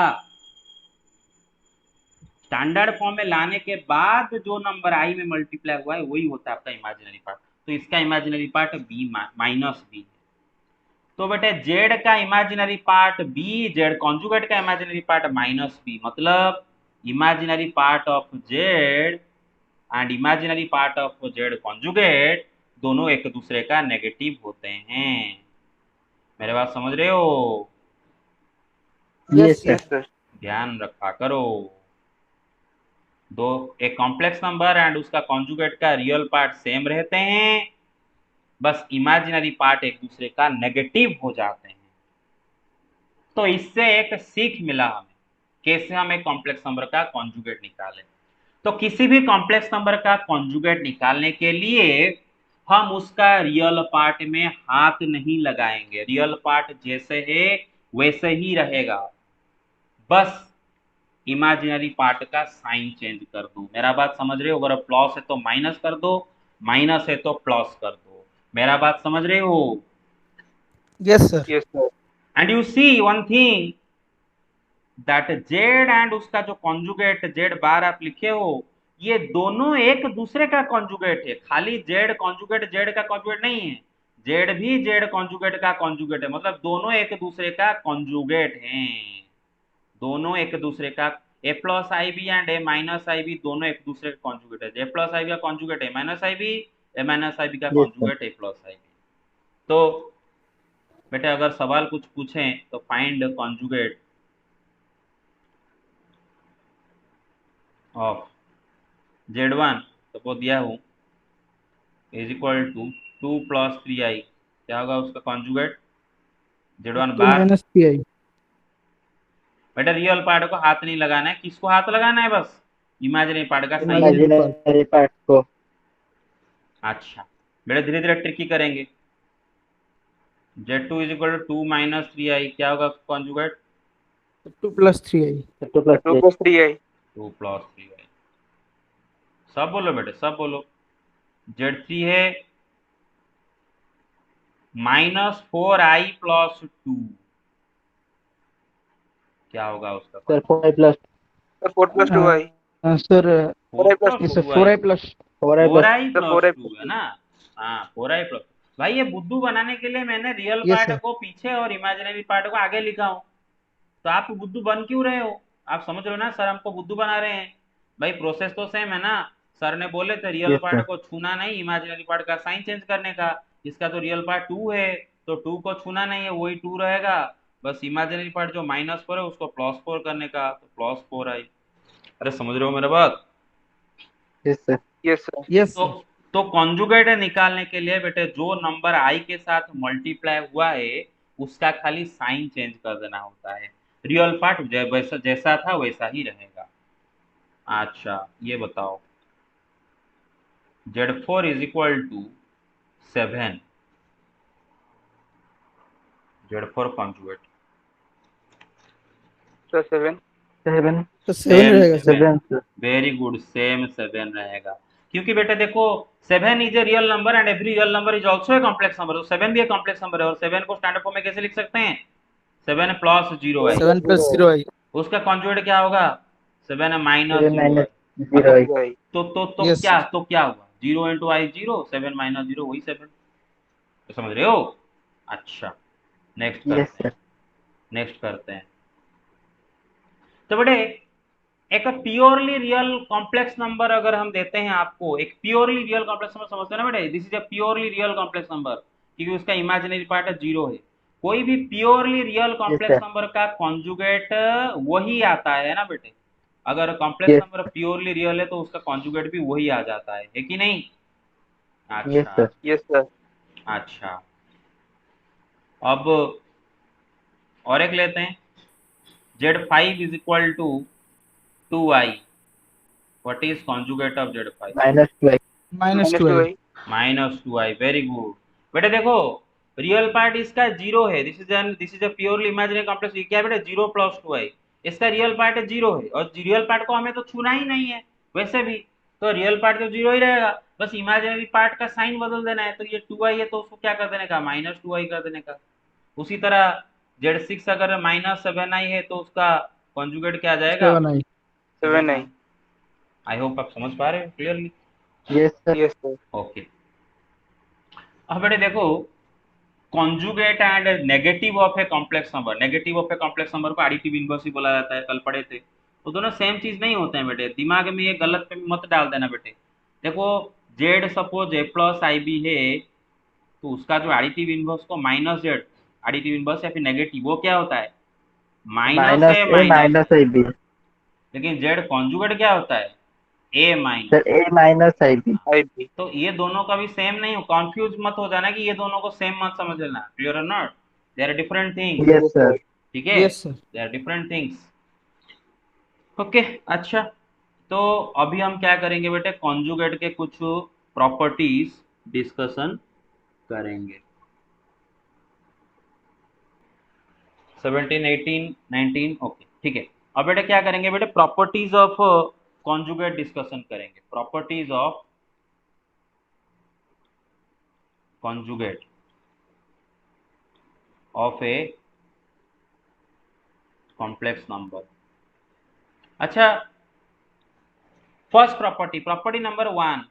Speaker 1: स्टैंडर्ड फॉर्म में लाने के बाद जो नंबर आई में मल्टीप्लाई हुआ है वही होता है आपका इमेजिनरी पार्ट। तो इसका imaginary part B minus B. तो बेटे जेड का imaginary part B, Z conjugate का इमेजिनरी पार्ट माइनस बी, मतलब imaginary part of Z and imaginary part of Z conjugate दोनों एक दूसरे का नेगेटिव होते हैं। मेरे बात समझ रहे हो?
Speaker 2: Yes, sir.
Speaker 4: Yes sir.
Speaker 1: ध्यान रखा करो। दो एक कॉम्प्लेक्स नंबर एंड उसका कॉन्जुगेट का रियल पार्ट सेम रहते हैं, बस इमेजिनरी पार्ट एक दूसरे का नेगेटिव हो जाते हैं। तो इससे एक सीख मिला हमें कैसे हम एक कॉम्प्लेक्स नंबर का कॉन्जुगेट निकालें। तो किसी भी कॉम्प्लेक्स नंबर का कॉन्जुगेट निकालने के लिए हम उसका रियल पार्ट में हाथ नहीं लगाएंगे, रियल पार्ट जैसे है वैसे ही रहेगा, बस इमेजिनरी पार्ट का साइन चेंज कर दो। मेरा बात समझ रहे हो? अगर प्लस है तो माइनस कर दो, माइनस है तो प्लस कर दो। मेरा बात समझ रहे हो?
Speaker 3: Yes sir
Speaker 4: yes sir.
Speaker 1: And you see one thing that Z and उसका जो कॉन्जुगेट जेड बार आप लिखे हो, ये दोनों एक दूसरे का कॉन्जुगेट है, खाली जेड कॉन्जुगेट जेड का कॉन्जुगेट नहीं है, जेड भी जेड कॉन्जुगेट का कॉन्जुगेट है, मतलब दोनों एक दूसरे का कॉन्जुगेट हैं। दोनों एक दूसरे का, a plus I b and a minus I b दोनों एक दूसरे का कॉन्जुगेट है। ए प्लस आई बी का conjugate A minus I B, a minus I b का
Speaker 2: Yes, sir.
Speaker 1: Conjugate a plus I B. तो बेटे अगर सवाल कुछ पूछें तो find conjugate of Z1, suppose दिया हूँ, इज इक्वल टू 2 + 3i, क्या होगा उसका कॉन्जुगेट? Z1
Speaker 3: 2
Speaker 1: बार।
Speaker 3: माइनस 3i
Speaker 1: बेटा रियल पार्ट को हाथ नहीं लगाना है, किसको हाथ लगाना है? बस इमेजिनरी पार्ट का sign change.
Speaker 3: Imaginary part
Speaker 2: Imaginary part को.
Speaker 1: अच्छा बेटा धीरे धीरे ट्रिकी करेंगे। Z2 is equal to 2 - 3i, क्या होगा कॉन्जुगेट?
Speaker 3: 2 + 3i
Speaker 2: 2 plus
Speaker 4: 2
Speaker 2: 3.
Speaker 4: प्लस 3 आई।
Speaker 1: 2 + 3i। सब बोलो बेटे, सब बोलो। Z3 है -4i + 2, क्या होगा उसका
Speaker 2: Sir,
Speaker 1: conjugate?
Speaker 2: 4i plus
Speaker 4: sir 4 plus 2 i.
Speaker 3: Sir
Speaker 1: 4
Speaker 4: 4i plus
Speaker 1: +
Speaker 4: 2।
Speaker 3: Sir
Speaker 1: 2i,
Speaker 3: 4i plus
Speaker 2: 4i plus
Speaker 1: 4i
Speaker 4: sir
Speaker 1: +
Speaker 4: 4i
Speaker 1: 2
Speaker 4: plus
Speaker 1: है
Speaker 4: 2।
Speaker 1: ना? हाँ 4i प्लस। भाई ये बुद्धू बनाने के लिए मैंने रियल
Speaker 3: यस
Speaker 1: पार्ट
Speaker 3: सर
Speaker 1: को पीछे और इमेजिनरी पार्ट को आगे लिखा हूँ। तो आप बुद्धू बन क्यों रहे हो? आप समझ रहे हो ना सर हमको बुद्धू बना रहे हैं। भाई प्रोसेस तो सेम है ना। सर ने बोले थे रियल
Speaker 2: Yes,
Speaker 1: पार्ट
Speaker 2: sir.
Speaker 1: को छूना नहीं, इमेजिनरी पार्ट का साइन चेंज करने का। इसका तो रियल पार्ट 2 है, तो 2 को छूना नहीं है, वही 2 रहेगा, बस इमेजिनरी पार्ट जो -4 है उसको +4 करने का, तो +4 आई। अरे समझ रहे हो मेरा बात?
Speaker 2: Yes, sir.
Speaker 4: Yes sir.
Speaker 3: Yes
Speaker 1: तो
Speaker 3: सर
Speaker 1: तो कॉन्जुगेट निकालने के लिए बेटे जो नंबर आई के साथ मल्टीप्लाई हुआ है उसका खाली साइन चेंज कर देना होता है, रियल पार्ट वैसा जैसा था वैसा ही रहेगा। अच्छा ये बताओ, Z4 is equal to 7, Z4 conjugate
Speaker 4: sir 7
Speaker 2: 7
Speaker 3: तो 7 रहेगा sir.
Speaker 2: 7 sir.
Speaker 1: Very good, same 7 रहेगा, क्योंकि बेटे देखो 7 is a real number and every real number is also a complex number, तो 7 भी एक कॉम्प्लेक्स नंबर है, और 7 को स्टैंडर्ड फॉर्म में कैसे लिख सकते हैं? 7 प्लस 0 आई,
Speaker 3: 7 + 0 आई।
Speaker 1: उसका कॉन्जुगेट क्या होगा? 7 माइनस
Speaker 2: 7
Speaker 1: 0 आई।
Speaker 2: minus 0 I.
Speaker 4: भाई
Speaker 1: तो
Speaker 3: Yes,
Speaker 1: क्या,
Speaker 3: sir.
Speaker 1: तो क्या हुआ? 0 इंटू आई 0, 7 माइनस 0 वही 7, तो समझ रहे हो? अच्छा, नेक्स्ट
Speaker 2: Yes
Speaker 1: करते हैं,
Speaker 2: sir.
Speaker 1: नेक्स्ट करते हैं। तो बेटे एक प्योरली रियल कॉम्प्लेक्स नंबर अगर हम देते हैं आपको, एक प्योरली रियल कॉम्प्लेक्स नंबर समझते हैं ना बेटे, this is a purely real complex number, क्योंकि उसका इमेजिनरी पार्ट है 0 है। कोई भी purely real
Speaker 2: Yes
Speaker 1: complex
Speaker 2: sir.
Speaker 1: Number का कॉन्जुगेट वही आता है ना बेटे, अगर complex
Speaker 2: Yes.
Speaker 1: Number purely real है तो उसका कॉन्जुगेट भी वही आ जाता है कि नहीं?
Speaker 2: Yes
Speaker 1: अच्छा,
Speaker 2: sir.
Speaker 4: Yes sir.
Speaker 1: अच्छा, अब और एक लेते हैं, Z5 is equal to 2i, what is conjugate of Z5?
Speaker 2: Minus 2 I.
Speaker 3: -2 I.
Speaker 4: भाई
Speaker 1: माइनस 2i, वेरी गुड। बेटे देखो रियल पार्ट इसका 0 है, this is a purely imaginary complex, ये क्या है बेटे? 0 प्लस 2i, इसका रियल पार्ट है 0 है, और रियल पार्ट को हमें तो छूना ही नहीं है वैसे भी, तो रियल पार्ट तो 0 ही रहेगा, बस इमेजिनरी पार्ट का साइन बदल देना है, तो ये 2i है तो उसको क्या कर देने का? माइनस 2i कर देने का। उसी तरह Z6 अगर माइनस 7i है तो उसका कॉन्जुगेट क्या आ जाएगा?
Speaker 3: 7 आई।
Speaker 4: 7
Speaker 1: आई होप आप समझ पा रहे हो clearly.
Speaker 2: Yes sir.
Speaker 4: Yes sir.
Speaker 1: Okay, अब बेटे देखो conjugate and negative of a complex number, negative of a complex number को एडिटिव इनवर्स ही बोला जाता है, कल पढ़े थे। तो दोनों सेम चीज नहीं होते हैं बेटे, दिमाग में ये गलत पे मत डाल देना बेटे। देखो जेड सपोज ए प्लस आई बी है, तो उसका जो एडिटिव इनवर्स को माइनस जेड, एडिटिव इनवर्स या फिर नेगेटिव, वो क्या होता है? Minus
Speaker 2: Minus
Speaker 1: A
Speaker 2: A
Speaker 1: minus
Speaker 2: minus
Speaker 1: है।
Speaker 2: IB.
Speaker 1: लेकिन जेड कॉन्जुगेट क्या होता है? ए
Speaker 2: Sir
Speaker 1: minus.
Speaker 2: A minus IB.
Speaker 4: आई भी।
Speaker 1: तो ये दोनों का भी सेम नहीं हो, कंफ्यूज मत हो जाना कि ये दोनों को सेम मत समझ लेना, क्लियर और not, they are different things,
Speaker 2: Yes sir.
Speaker 1: ठीक है,
Speaker 3: yes sir.
Speaker 1: They are different things. Okay, अच्छा, तो अभी हम क्या करेंगे बेटे? कॉन्जुगेट के कुछ प्रॉपर्टीज डिस्कशन करेंगे। 17, 18, 19, ओके ठीक है। अब बेटे क्या करेंगे बेटे? प्रॉपर्टीज ऑफ कॉन्जुगेट डिस्कशन करेंगे, properties of conjugate of a complex number। अच्छा, first property, property number 1,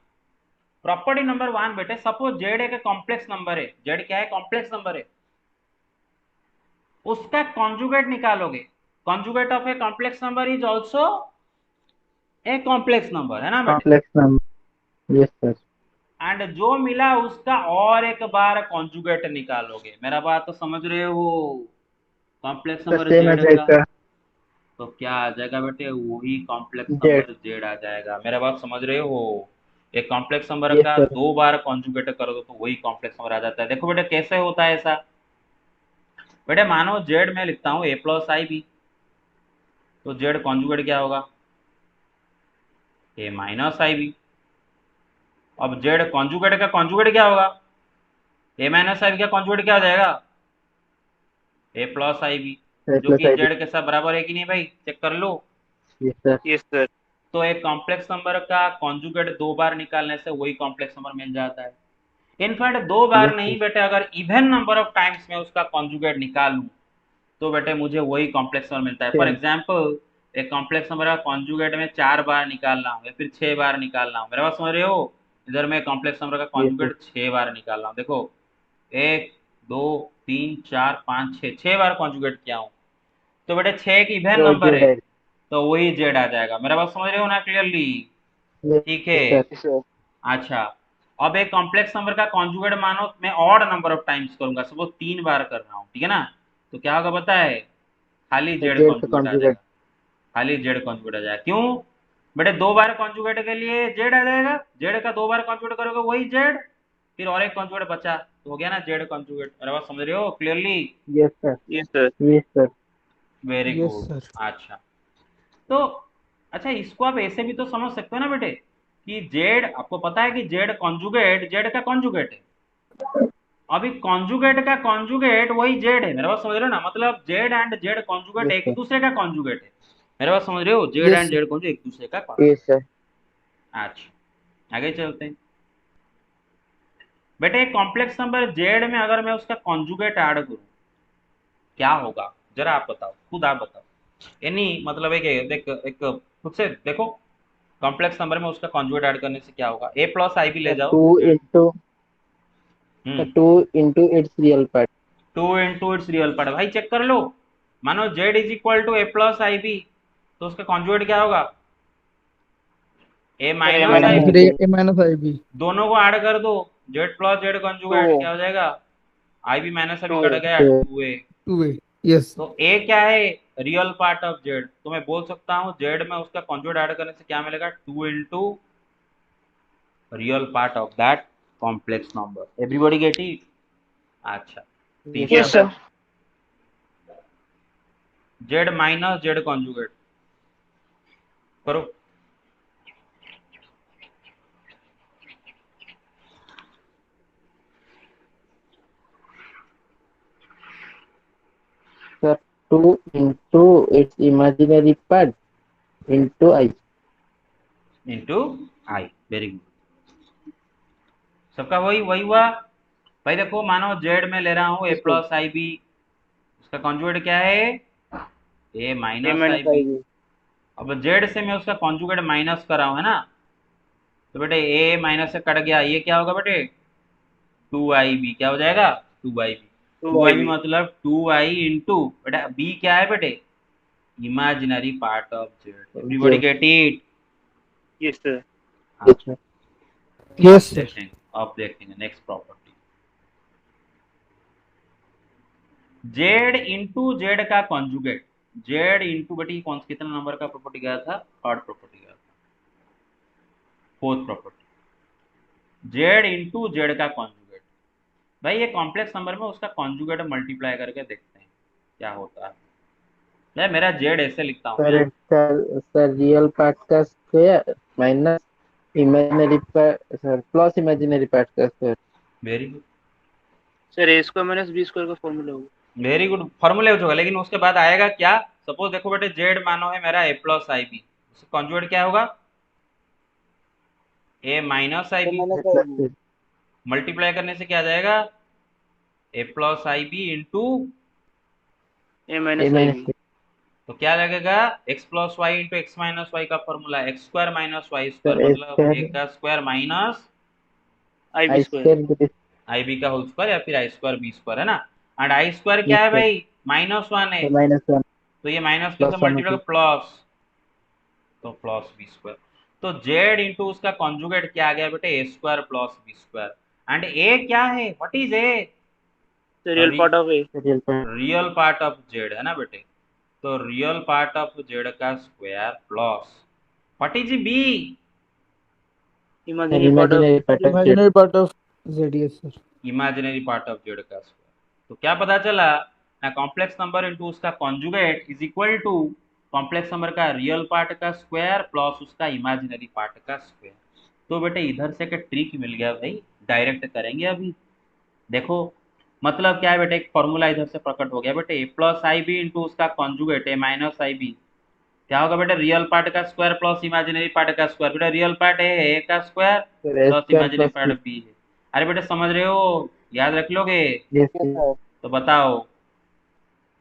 Speaker 1: property number 1 बेटे, सपोज जेड एक कॉम्प्लेक्स नंबर है, जेड क्या है? कॉम्प्लेक्स नंबर है, उसका कॉन्जुगेट निकालोगे, conjugate of a complex number is also a complex number, है ना बेटे?
Speaker 2: Complex number. Yes sir.
Speaker 1: And जो मिला उसका और एक बार कॉन्जुगेट निकालोगे, मेरा बात तो समझ रहे हो? Complex
Speaker 2: The
Speaker 1: number
Speaker 2: same
Speaker 1: Z
Speaker 2: as
Speaker 1: का
Speaker 2: like
Speaker 1: तो क्या आ जाएगा बेटे? वही कॉम्प्लेक्स
Speaker 2: Z.
Speaker 1: नंबर जेड आ जाएगा, मेरा बात समझ रहे हो? एक कॉम्प्लेक्स नंबर
Speaker 2: Yes
Speaker 1: का
Speaker 2: sir.
Speaker 1: 2 बार कॉन्जुगेट कर दो तो वही कॉम्प्लेक्स नंबर आ जाता है। देखो बेटे कैसे होता है ऐसा, बेटे मानो जेड में लिखता हूँ ए प्लस आई बी, तो जेड कॉन्जुगेट क्या होगा? ए माइनस आई बी। अब जेड कॉन्जुगेट का कॉन्जुगेट क्या होगा? ए माइनस आई बी का कॉन्जुगेट क्या हो जाएगा? A plus I B,
Speaker 2: A
Speaker 1: जो
Speaker 2: plus
Speaker 1: कि
Speaker 2: IB.
Speaker 1: जेड के साथ बराबर है कि नहीं भाई? चेक कर लो।
Speaker 2: Yes sir.
Speaker 4: Yes sir.
Speaker 1: तो एक कॉम्प्लेक्स नंबर का कॉन्जुगेट 2 बार निकालने से वही कॉम्प्लेक्स नंबर मिल जाता है। इनफैक्ट 2 बार
Speaker 2: Yes
Speaker 1: नहीं
Speaker 2: sir.
Speaker 1: बेटे, अगर इवन नंबर ऑफ टाइम्स में उसका कॉन्जुगेट निकालूं तो बेटे मुझे वही कॉम्प्लेक्स नंबर मिलता है। For
Speaker 2: Same.
Speaker 1: एग्जांपल एक कॉम्प्लेक्स नंबर का कॉन्जुगेट में 4 बार निकालना हूं या फिर 6 बार निकालना हूं, मेरे पास समझ रहे हो? इधर मैं कॉम्प्लेक्स नंबर का
Speaker 2: Yes sir.
Speaker 1: कॉन्जुगेट 6 बार निकाल रहा हूं, देखो 1 2 3 4 5 6, 6 बार कॉन्जुगेट किया हूं, तो बेटे 6 एक इवन
Speaker 2: So
Speaker 1: नंबर है,
Speaker 2: Z.
Speaker 1: तो वही जेड आ जाएगा। मेरा बात समझ रहे हो ना क्लियरली?
Speaker 2: Yes
Speaker 1: ठीक है,
Speaker 2: sir.
Speaker 4: Yes sir.
Speaker 1: अच्छा, अब एक कॉम्प्लेक्स नंबर का कॉन्जुगेट मानो मैं ऑड नंबर ऑफ टाइम्स करूंगा, सपोज 3 बार कर रहा हूँ, ठीक है ना? तो क्या होगा पता है? खाली
Speaker 2: The
Speaker 1: जेड
Speaker 2: Z का
Speaker 1: कॉन्जुगेट आ
Speaker 2: conjugate.
Speaker 1: जाएगा, खाली जेड कॉन्जुगेट आ जाएगा। क्यों बेटे? 2 बार कॉन्जुगेट के लिए जेड आ जाएगा, जेड का 2 बार कॉन्जुगेट करोगे वही जेड, फिर और एक कॉन्जुगेट बचा तो हो गया ना जेड कॉन्जुगेट। मेरा बात समझ रहे हो clearly?
Speaker 2: Yes sir.
Speaker 4: Yes sir.
Speaker 2: Yes sir.
Speaker 1: Very
Speaker 3: yes
Speaker 1: good.
Speaker 3: Sir.
Speaker 1: अच्छा, तो अच्छा इसको आप ऐसे भी तो समझ सकते हो ना बेटे कि जेड, आपको पता है कि जेड कॉन्जुगेट जेड का कॉन्जुगेट है, अभी कॉन्जुगेट का कॉन्जुगेट वही जेड है, मेरा बात समझ रहे हो ना? मतलब Z and Z conjugate
Speaker 2: Yes
Speaker 1: एक ही
Speaker 2: sir.
Speaker 1: दूसरे का कॉन्जुगेट है, मेरे बात समझ रहे हो? Z
Speaker 3: Yes,
Speaker 1: and
Speaker 3: sir.
Speaker 1: Z conjugate एक दूसरे का कॉन्जुगेट।
Speaker 2: yes sir.
Speaker 1: अच्छा आगे चलते हैं बेटे। एक कॉम्प्लेक्स नंबर जेड में अगर मैं उसका कॉन्जुगेट ऐड करूं क्या होगा? जरा आप बताओ, खुद आप बताओ। यानी मतलब एक खुद से देखो, कॉम्प्लेक्स नंबर में उसका कॉन्जुगेट ऐड करने से क्या होगा? ए प्लस आई भी ले जाओ।
Speaker 2: 2 into its real part.
Speaker 1: 2 it's real part. भाई चेक कर लो, मानो Z is equal to A plus I B, तो उसका कॉन्जुगेट क्या होगा? ए माइनस आई बी।
Speaker 3: फिर A minus IB.
Speaker 1: दोनों को ऐड कर दो, जेड प्लस जेड कॉन्जुगेट क्या हो जाएगा? आई बी माइनस आई बी कट गया, 2a।
Speaker 3: 2A. Yes.
Speaker 1: तो ए क्या है? Real part of Z. तो मैं बोल सकता हूँ जेड में उसका कॉन्जुगेट ऐड करने से क्या मिलेगा? 2 into real part of that complex number. Everybody get it? अच्छा तीसरा,
Speaker 5: Yes, sir.
Speaker 1: Z minus Z conjugate करो।
Speaker 2: Sir, 2 into its imaginary part into I.
Speaker 1: Into I. Very good. सबका वही वही हुआ। भाई देखो, मानो जेड में ले रहा हूँ ए प्लस आई बी, उसका कॉन्जुगेट क्या है? ए माइनस आई बी। अब जेड से मैं उसका कॉन्जुगेट माइनस कर रहा हूँ, है ना? तो बेटे ए माइनस से कट गया, ये क्या होगा बेटे? 2IB। क्या हो जाएगा? 2IB। 2IB मतलब 2I इंटू, बेटा बी क्या है बेटे? Imaginary part of Z. Everybody get it?
Speaker 4: Yes, sir.
Speaker 2: Yes, sir.
Speaker 3: Yes, sir.
Speaker 1: अब देखेंगे next property. Z into Z का कॉन्जुगेट। जेड इंटू बेटी कौन कितना नंबर का प्रॉपर्टी गया था? थर्ड प्रॉपर्टी गया था, fourth property. Z into Z का कॉन्जुगेट। भाई ये कॉम्प्लेक्स नंबर में उसका कॉन्जुगेट मल्टीप्लाई करके देखते हैं क्या होता है। मैं मेरा जेड ऐसे लिखता हूँ मैं।
Speaker 2: Sir, real part का square minus imaginary part, sir, plus imaginary part का square.
Speaker 1: Very good,
Speaker 4: sir A square minus B square का फॉर्मूला होगा।
Speaker 1: Very good. फॉर्मूला यूज होगा, लेकिन उसके बाद आएगा क्या? सपोज देखो बेटे, जेड मानो है मेरा a plus I b, conjugate क्या होगा? ए माइनस आई बी।
Speaker 2: Plus
Speaker 1: मल्टीप्लाई करने से क्या आ जाएगा? A plus I B into,
Speaker 4: a
Speaker 2: A
Speaker 4: minus i
Speaker 2: minus
Speaker 4: b.
Speaker 1: तो क्या लगेगा? X plus y into x minus y का formula x square minus y
Speaker 2: sir,
Speaker 1: square,
Speaker 2: A
Speaker 1: मतलब ए
Speaker 2: square,
Speaker 1: का square minus
Speaker 4: I b
Speaker 2: I
Speaker 4: square.
Speaker 2: square into
Speaker 1: i b का whole square, या फिर आई square B square, है ना? And I square क्या
Speaker 2: yes,
Speaker 1: है
Speaker 2: sir.
Speaker 1: भाई? -1 है।
Speaker 2: So minus 1
Speaker 1: तो ये माइनस किससे
Speaker 2: plus 1
Speaker 1: मल्टीप्लाई,
Speaker 2: होगी.
Speaker 1: प्लस, तो प्लस बी स्क्वायर। तो जेड इंटू उसका कॉन्जुगेट क्या आ गया बेटे? A square plus b square. And a क्या है? What is a?
Speaker 4: Real part of a.
Speaker 2: Real part.
Speaker 1: Real part of z, है ना बेटे? तो रियल पार्ट ऑफ जेड का square plus, what is b?
Speaker 2: Sir,
Speaker 4: imaginary part of
Speaker 2: imaginary part of Z.
Speaker 3: Imaginary part of Z. Yes, sir.
Speaker 1: Imaginary part of Z का square. तो क्या पता चला ना? कॉम्प्लेक्स नंबर इंटू उसका कॉन्जुगेट is equal to complex number का real part का स्क्वायर प्लस उसका इमेजिनरी पार्ट का स्क्वायर। तो बेटे इधर से एक ट्रिक मिल गया भाई, डायरेक्ट करेंगे अभी। देखो मतलब क्या है बेटे, एक फॉर्मूला इधर से प्रकट हो गया बेटे। A plus I B into उसका कॉन्जुगेट ए माइनस आई बी क्या होगा बेटे? रियल पार्ट का स्क्वायर प्लस इमेजिनरी पार्ट का स्क्वायर। बेटा रियल पार्ट है ए का square
Speaker 2: Sir, A
Speaker 1: plus
Speaker 2: square
Speaker 1: imaginary
Speaker 2: plus
Speaker 1: part
Speaker 2: B.
Speaker 1: B है। अरे बेटे समझ रहे हो? याद रख लोगे?
Speaker 2: Yes, sir.
Speaker 1: तो बताओ,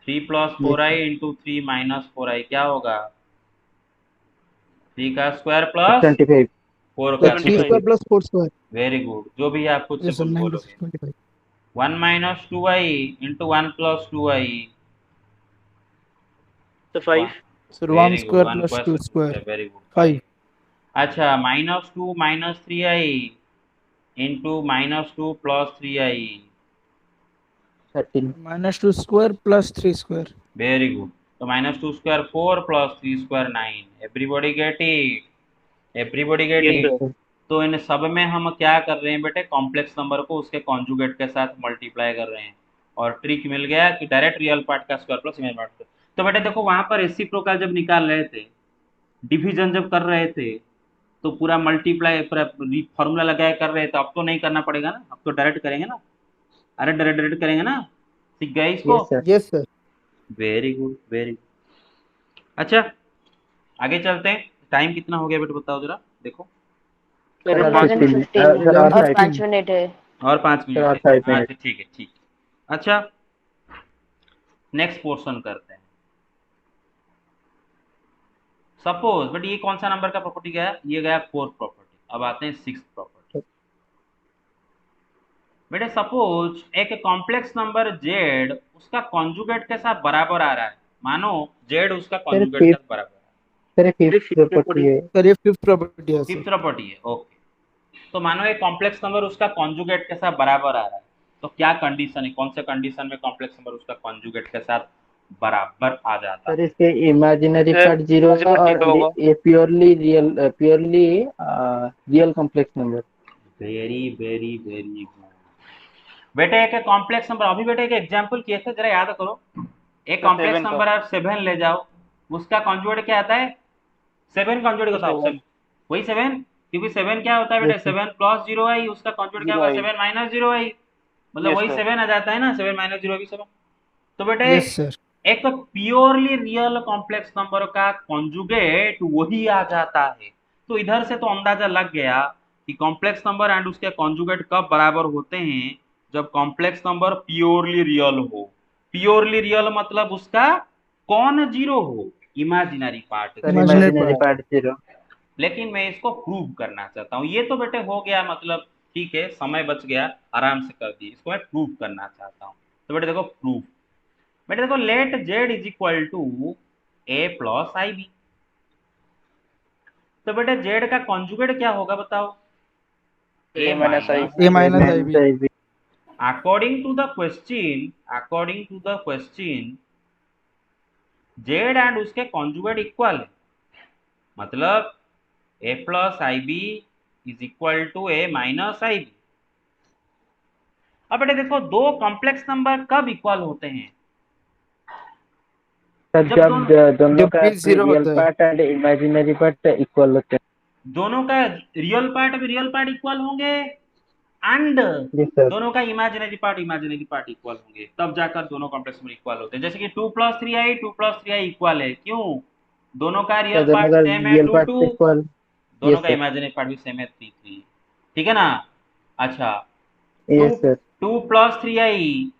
Speaker 1: 3 प्लस
Speaker 2: Yes,
Speaker 1: फोर आई
Speaker 2: sir.
Speaker 1: इंटू 3 माइनस 4i क्या होगा? 3 का स्क्वायर प्लस
Speaker 2: 25.
Speaker 1: 4
Speaker 3: So
Speaker 1: का
Speaker 3: 3
Speaker 1: square.
Speaker 3: square plus 4 square.
Speaker 1: Very good, जो भी है आप खुद से
Speaker 3: Yes, sir.
Speaker 1: खुद
Speaker 3: 9 plus
Speaker 1: बोलोगे।
Speaker 3: 25.
Speaker 1: 1 minus 2i into 1 plus 2i।
Speaker 4: तो 5।
Speaker 3: Sir, 1
Speaker 1: very good,
Speaker 3: square
Speaker 1: 1
Speaker 3: plus
Speaker 1: plus
Speaker 3: 2
Speaker 1: 2
Speaker 3: square.
Speaker 1: Very good,
Speaker 3: 5.
Speaker 1: अच्छा -2 minus 3i into -2 plus 3i।
Speaker 2: 13.
Speaker 3: Minus 2 square plus 3 square.
Speaker 1: Very good. तो -2 square 4 plus 3 square 9। Everybody get it? Everybody gate
Speaker 4: yes
Speaker 1: it?
Speaker 2: Yes,
Speaker 4: sir.
Speaker 2: sir.
Speaker 1: तो इन सब में हम क्या कर रहे हैं बेटे? कॉम्प्लेक्स नंबर को उसके कॉन्जुगेट के साथ मल्टीप्लाई कर रहे हैं, और ट्रिक मिल गया कि डायरेक्ट रियल पार्ट का स्क्वायर प्लस इमेजिनरी पार्ट। तो बेटे देखो, वहां पर रेसिप्रोकल जब निकाल रहे थे, डिवीजन जब कर रहे थे, तो पूरा मल्टीप्लाई पूरा फॉर्मूला लगाए कर रहे थे। अब तो नहीं करना पड़ेगा ना, अब तो डायरेक्ट करेंगे ना। अरे डायरेक्ट डायरेक्ट करेंगे ना? सीख गए इसको?
Speaker 2: Yes, sir.
Speaker 3: Yes, sir.
Speaker 1: Very good, very good. अच्छा आगे चलते हैं। टाइम कितना हो गया बेटा बताओ जरा, देखो।
Speaker 4: सर
Speaker 2: सर
Speaker 5: 11:15
Speaker 3: 11:15
Speaker 5: और
Speaker 3: 11:15
Speaker 5: 5 मिनट है।
Speaker 1: और 5 मिनट
Speaker 2: और
Speaker 1: है।
Speaker 2: 5 मिनट।
Speaker 1: अच्छा ठीक है, ठीक। अच्छा, नेक्स्ट पोर्शन करते हैं। सपोज, बट ये कौन सा नंबर का प्रॉपर्टी गया? ये गया फोर्थ प्रॉपर्टी। अब आते हैं सिक्स्थ प्रॉपर्टी। बेटे सपोज एक कॉम्प्लेक्स नंबर जेड उसका कॉन्जुगेट के साथ बराबर आ रहा है। मानो जेड उसका
Speaker 2: सर
Speaker 1: कॉन्जुगेट के
Speaker 2: फिफ्थ
Speaker 1: साथ बराबर है।
Speaker 2: सर
Speaker 4: ये
Speaker 2: फिफ्थ
Speaker 4: fifth
Speaker 2: प्रॉपर्टी है।
Speaker 3: सर ये फिफ्थ प्रॉपर्टी है
Speaker 1: फिफ्थ
Speaker 3: सर।
Speaker 1: प्रॉपर्टी है, ओके। तो मानो एक कॉम्प्लेक्स नंबर उसका कॉन्जुगेट के साथ बराबर आ रहा है, तो क्या कंडीशन है, कौन से कंडीशन में कॉम्प्लेक्स नंबर उसका कॉन्जुगेट के साथ बराबर आ जाता
Speaker 2: सर
Speaker 1: है?
Speaker 2: इसके इमेजिनरी
Speaker 4: सर
Speaker 2: पार्ट जीरो है
Speaker 4: इमेजिनरी
Speaker 2: और
Speaker 4: होगा।
Speaker 2: ये purely real complex number.
Speaker 1: Very very very good बेटे। एक कॉम्प्लेक्स नंबर, अभी बेटे एक एग्जांपल किए थे, जरा याद करो। एक
Speaker 4: तो
Speaker 1: कॉम्प्लेक्स
Speaker 4: 7 का
Speaker 1: नंबर आप 7 ले जाओ, उसका कॉन्जुगेट क्या आता है? 7 कॉन्जुगेट
Speaker 4: तो
Speaker 1: बताओ,
Speaker 4: 7
Speaker 1: वही 7। क्योंकि 7 क्या होता है बेटे?
Speaker 2: Yes sir.
Speaker 1: 7 प्लस 0 आई, उसका कॉन्जुगेट क्या
Speaker 4: 0
Speaker 1: होगा?
Speaker 4: आई।
Speaker 1: 7 माइनस 0 आई। मतलब
Speaker 4: यस
Speaker 1: वही
Speaker 4: सर।
Speaker 1: 7 आ जाता है ना, 7 माइनस 0 भी 7। तो बेटे
Speaker 3: यस सर।
Speaker 1: एक प्योरली रियल कॉम्प्लेक्स नंबर का कॉन्जुगेट वही आ जाता है। तो इधर से तो अंदाजा लग गया कि कॉम्प्लेक्स नंबर एंड उसके कॉन्जुगेट कब बराबर होते हैं? जब कॉम्प्लेक्स नंबर प्योरली रियल हो। प्योरली रियल मतलब उसका कौन जीरो हो? Imaginary part
Speaker 2: sir
Speaker 1: zero.
Speaker 3: Imaginary
Speaker 2: imaginary
Speaker 3: part.
Speaker 2: Part zero.
Speaker 1: लेकिन मैं इसको प्रूव करना चाहता हूँ। ये तो बेटे हो गया, मतलब ठीक है, समय बच गया, आराम से कर दिए। इसको मैं प्रूव करना चाहता हूँ। तो बेटे देखो प्रूफ। बेटे देखो, let z is equal to A plus I B. तो बेटे जेड का कॉन्जुगेट क्या होगा बताओ?
Speaker 4: A
Speaker 1: a
Speaker 4: minus i.
Speaker 1: Minus
Speaker 3: a
Speaker 1: i b.
Speaker 3: Minus I b.
Speaker 1: According to the question z and उसके कॉन्जुगेट इक्वल है। मतलब a plus I b is equal to a minus I b. अब बेटे देखो, दो कॉम्प्लेक्स नंबर कब equal होते हैं?
Speaker 2: सर
Speaker 1: जब
Speaker 2: जब दोनों
Speaker 3: जब
Speaker 2: का
Speaker 3: बी जीरो
Speaker 2: रियल
Speaker 3: होता है।
Speaker 2: Part and imaginary part equal होते
Speaker 1: दोनों का रियल पार्ट भी रियल पार्ट इक्वल होंगे एंड
Speaker 2: हैं। जी सर।
Speaker 1: दोनों का इमेजिनरी पार्ट इक्वल होंगे, तब जाकर दोनों कॉम्प्लेक्स नंबर इक्वल होते हैं। जैसे कि 2 + 3i इक्वल है, क्यों? दोनों का
Speaker 2: सर
Speaker 1: रियल
Speaker 2: दोनों
Speaker 1: पार्ट
Speaker 2: का
Speaker 1: सेम है
Speaker 2: रियल
Speaker 1: 2 2।
Speaker 2: Part equal.
Speaker 1: दोनों
Speaker 2: यस
Speaker 1: का
Speaker 2: सर।
Speaker 1: इमेजिनरी पार्ट भी सेम है 3 3। ठीक है ना? अच्छा, to
Speaker 2: yes sir.
Speaker 1: 2 + 3i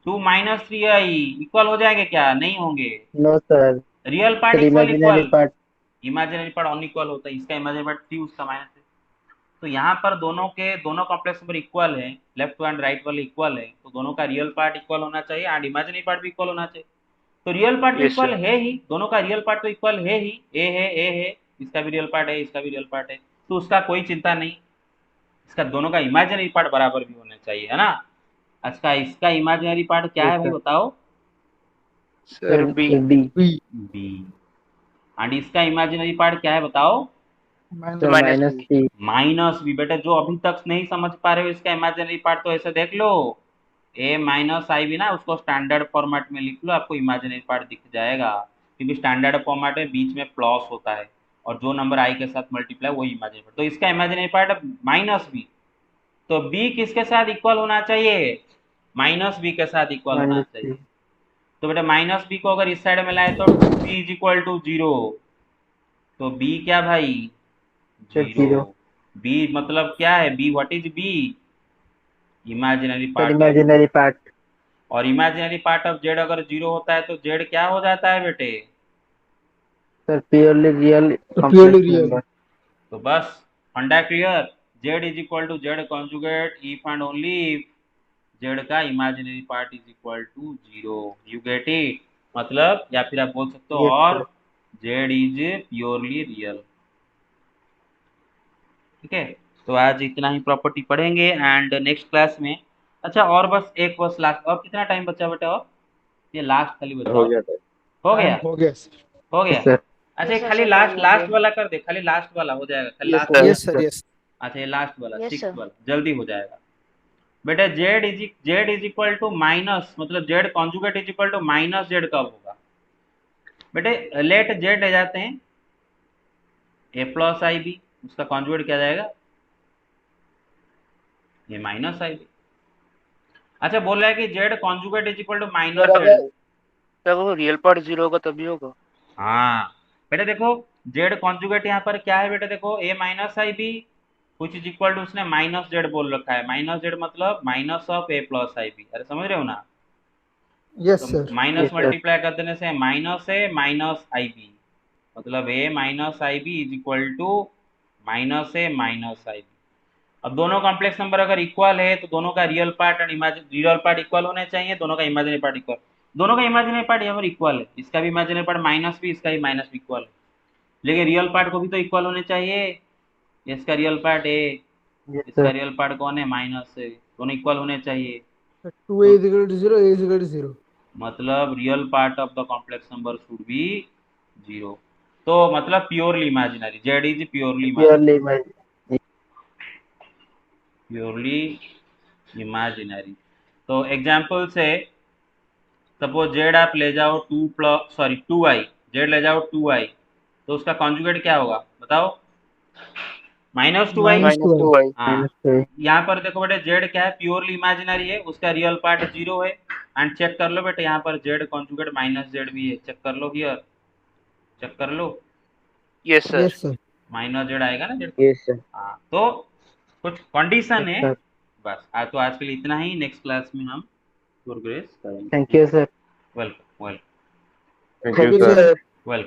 Speaker 1: 2 - 3i equal हो जाएंगे क्या? नहीं होंगे।
Speaker 2: No sir.
Speaker 1: Real part
Speaker 2: sir
Speaker 1: equal
Speaker 2: imaginary
Speaker 1: equal,
Speaker 2: part.
Speaker 1: Imaginary part unequal होता है। इसका इमेजिनरी पार्ट 3, उसका -3। तो यहाँ पर दोनों कॉम्प्लेक्स नंबर इक्वल है, लेफ्ट एंड राइट वाले इक्वल है, तो दोनों का रियल पार्ट इक्वल होना चाहिए एंड इमेजिनरी पार्ट भी इक्वल होना चाहिए। तो रियल पार्ट तो
Speaker 4: यस
Speaker 1: इक्वल
Speaker 4: सर।
Speaker 1: है ही, दोनों का रियल पार्ट तो इक्वल है ही। ए है, इसका भी रियल पार्ट है, इसका भी रियल पार्ट है, तो उसका कोई चिंता नहीं। इसका दोनों का इमेजिनरी पार्ट बराबर भी होना चाहिए, है ना? अच्छा, इसका इमेजिनरी पार्ट क्या
Speaker 2: यस
Speaker 1: है भाई
Speaker 2: सर।
Speaker 1: बताओ?
Speaker 4: Sir B.
Speaker 2: B.
Speaker 3: B
Speaker 1: B. And इसका इमेजिनरी पार्ट क्या है बताओ?
Speaker 2: Sir
Speaker 3: minus.
Speaker 4: Minus
Speaker 2: minus
Speaker 4: B.
Speaker 2: B.
Speaker 1: -b। बेटा जो अभी तक नहीं समझ पा रहे हो इसका इमेजिनरी पार्ट, तो ऐसे देख लो, a - i भी ना, उसको स्टैंडर्ड फॉर्मेट में लिख लो, आपको इमेजिनरी पार्ट दिख जाएगा। क्योंकि स्टैंडर्ड फॉर्मेट में बीच में प्लस होता है और जो नंबर i के साथ मल्टीप्लाई वही इमेजिनरी पार्ट। तो इसका इमेजिनरी पार्ट -b। तो b किसके साथ इक्वल होना चाहिए? -b के साथ इक्वल होना
Speaker 2: माइनस
Speaker 1: चाहिए।
Speaker 2: बी।
Speaker 1: तो बेटा -b को अगर इस साइड में लाए तो b इज इक्वल टू 0। तो b क्या भाई?
Speaker 2: सर
Speaker 1: 0।
Speaker 2: जीरो।
Speaker 1: b मतलब क्या है? b what is b? Imaginary
Speaker 2: sir
Speaker 1: part of.
Speaker 2: Imaginary part.
Speaker 1: और इमेजिनरी पार्ट ऑफ जेड अगर 0 होता है तो जेड क्या हो जाता है बेटे?
Speaker 2: Sir purely real
Speaker 3: purely
Speaker 2: complex
Speaker 3: real.
Speaker 2: Number.
Speaker 1: तो बस फंडा clear. Z is equal to z conjugate if and only if z का imaginary part is equal to 0। You get it? मतलब, या फिर आप बोल सकते हो
Speaker 2: यस
Speaker 1: और
Speaker 2: sir.
Speaker 1: Z is purely real. ठीक है, तो आज इतना ही प्रॉपर्टी पढ़ेंगे एंड नेक्स्ट क्लास में। अच्छा, और बस एक बस लास्ट, और कितना टाइम बचा बेटा? और ये लास्ट खाली बचा,
Speaker 4: हो
Speaker 1: और
Speaker 4: गया था।
Speaker 1: हो
Speaker 3: टाइम
Speaker 1: गया?
Speaker 3: हो गया सर।
Speaker 1: हो गया।
Speaker 2: Yes sir.
Speaker 1: अच्छा, ये
Speaker 5: यस सर,
Speaker 1: खाली
Speaker 5: सर टाइम
Speaker 1: लास्ट
Speaker 5: हो
Speaker 1: लास्ट
Speaker 5: गया।
Speaker 1: वाला कर दे, खाली लास्ट वाला हो जाएगा, खाली
Speaker 4: यस
Speaker 1: लास्ट
Speaker 4: सर।
Speaker 1: वाला।
Speaker 3: Yes sir. यस।
Speaker 1: अच्छा, ये लास्ट वाला
Speaker 5: यस
Speaker 1: 6
Speaker 5: सर।
Speaker 1: वाला जल्दी हो जाएगा। बेटा z is equal to minus, मतलब z conjugate is equal to minus z कब होगा? बेटे लेट जेड ले जाते हैं, ए प्लस आई बी, उसका कॉन्जुगेट क्या जाएगा? ये -ib। अच्छा, बोल रहा है कि z conjugate is equal to
Speaker 4: sir
Speaker 1: minus z.
Speaker 4: अगर सर वो रियल पार्ट 0 होगा तभी होगा।
Speaker 1: हाँ, बेटा देखो जेड कॉन्जुगेट यहाँ पर क्या है बेटा, देखो ए माइनस आई बी कुछ इज इक्वल टू, उसने माइनस जेड बोल रखा है, माइनस जेड मतलब minus of a plus I b, अरे समझ रहे हो ना।
Speaker 3: Yes,
Speaker 1: तो
Speaker 3: sir.
Speaker 1: Minus
Speaker 2: Yes, sir.
Speaker 1: Multiply कर देने से minus a minus I b, मतलब a minus I b is equal to minus a minus I b. अब दोनों कॉम्प्लेक्स नंबर अगर इक्वल है तो दोनों का रियल पार्ट और रियल पार्ट इक्वल होने चाहिए, दोनों का इमेजिनरी पार्ट इक्वल, दोनों का इमेजिनरी पार्ट यहाँ पर इक्वल है, इसका भी इमेजिनरी पार्ट माइनस भी, इसका भी माइनस भी इक्वल है, लेकिन रियल पार्ट को भी तो इक्वल होने चाहिए, इसका रियल पार्ट ए,
Speaker 2: Yes,
Speaker 1: इसका
Speaker 2: sir.
Speaker 1: रियल पार्ट कौन है माइनस है, दोनों इक्वल होने चाहिए।
Speaker 3: 2a is equal to 0, a is equal to 0.
Speaker 1: मतलब real part of the complex number should be 0, तो मतलब purely imaginary, Z is purely
Speaker 2: Purely imaginary.
Speaker 1: Purely imaginary. तो एग्जाम्पल से सपोज जेड आप ले जाओ 2i, जेड ले जाओ 2i, तो उसका कॉन्जुगेट क्या होगा बताओ, minus 2i।
Speaker 3: Minus
Speaker 4: minus
Speaker 3: 2i.
Speaker 4: Two i.
Speaker 1: हाँ,
Speaker 2: Minus 2.
Speaker 1: यहाँ पर देखो बेटे जेड क्या है, प्योरली इमेजिनरी है, उसका रियल पार्ट 0 है, एंड चेक कर लो बेटे यहाँ पर जेड कॉन्जुगेट माइनस जेड भी है, चेक कर लो हियर, चेक कर लो,
Speaker 4: yes sir.
Speaker 3: Yes, sir.
Speaker 1: Minus z आएगा ना जेड।
Speaker 2: Yes, sir.
Speaker 1: हाँ, तो कुछ कंडीशन
Speaker 2: Yes,
Speaker 1: है,
Speaker 2: sir.
Speaker 1: बस तो आज के लिए इतना ही, नेक्स्ट क्लास में हम प्रोग्रेस करेंगे।
Speaker 2: Thank you, sir.
Speaker 1: Welcome welcome.
Speaker 6: Thank
Speaker 3: Thank
Speaker 6: you,
Speaker 3: you,
Speaker 6: sir.
Speaker 3: sir.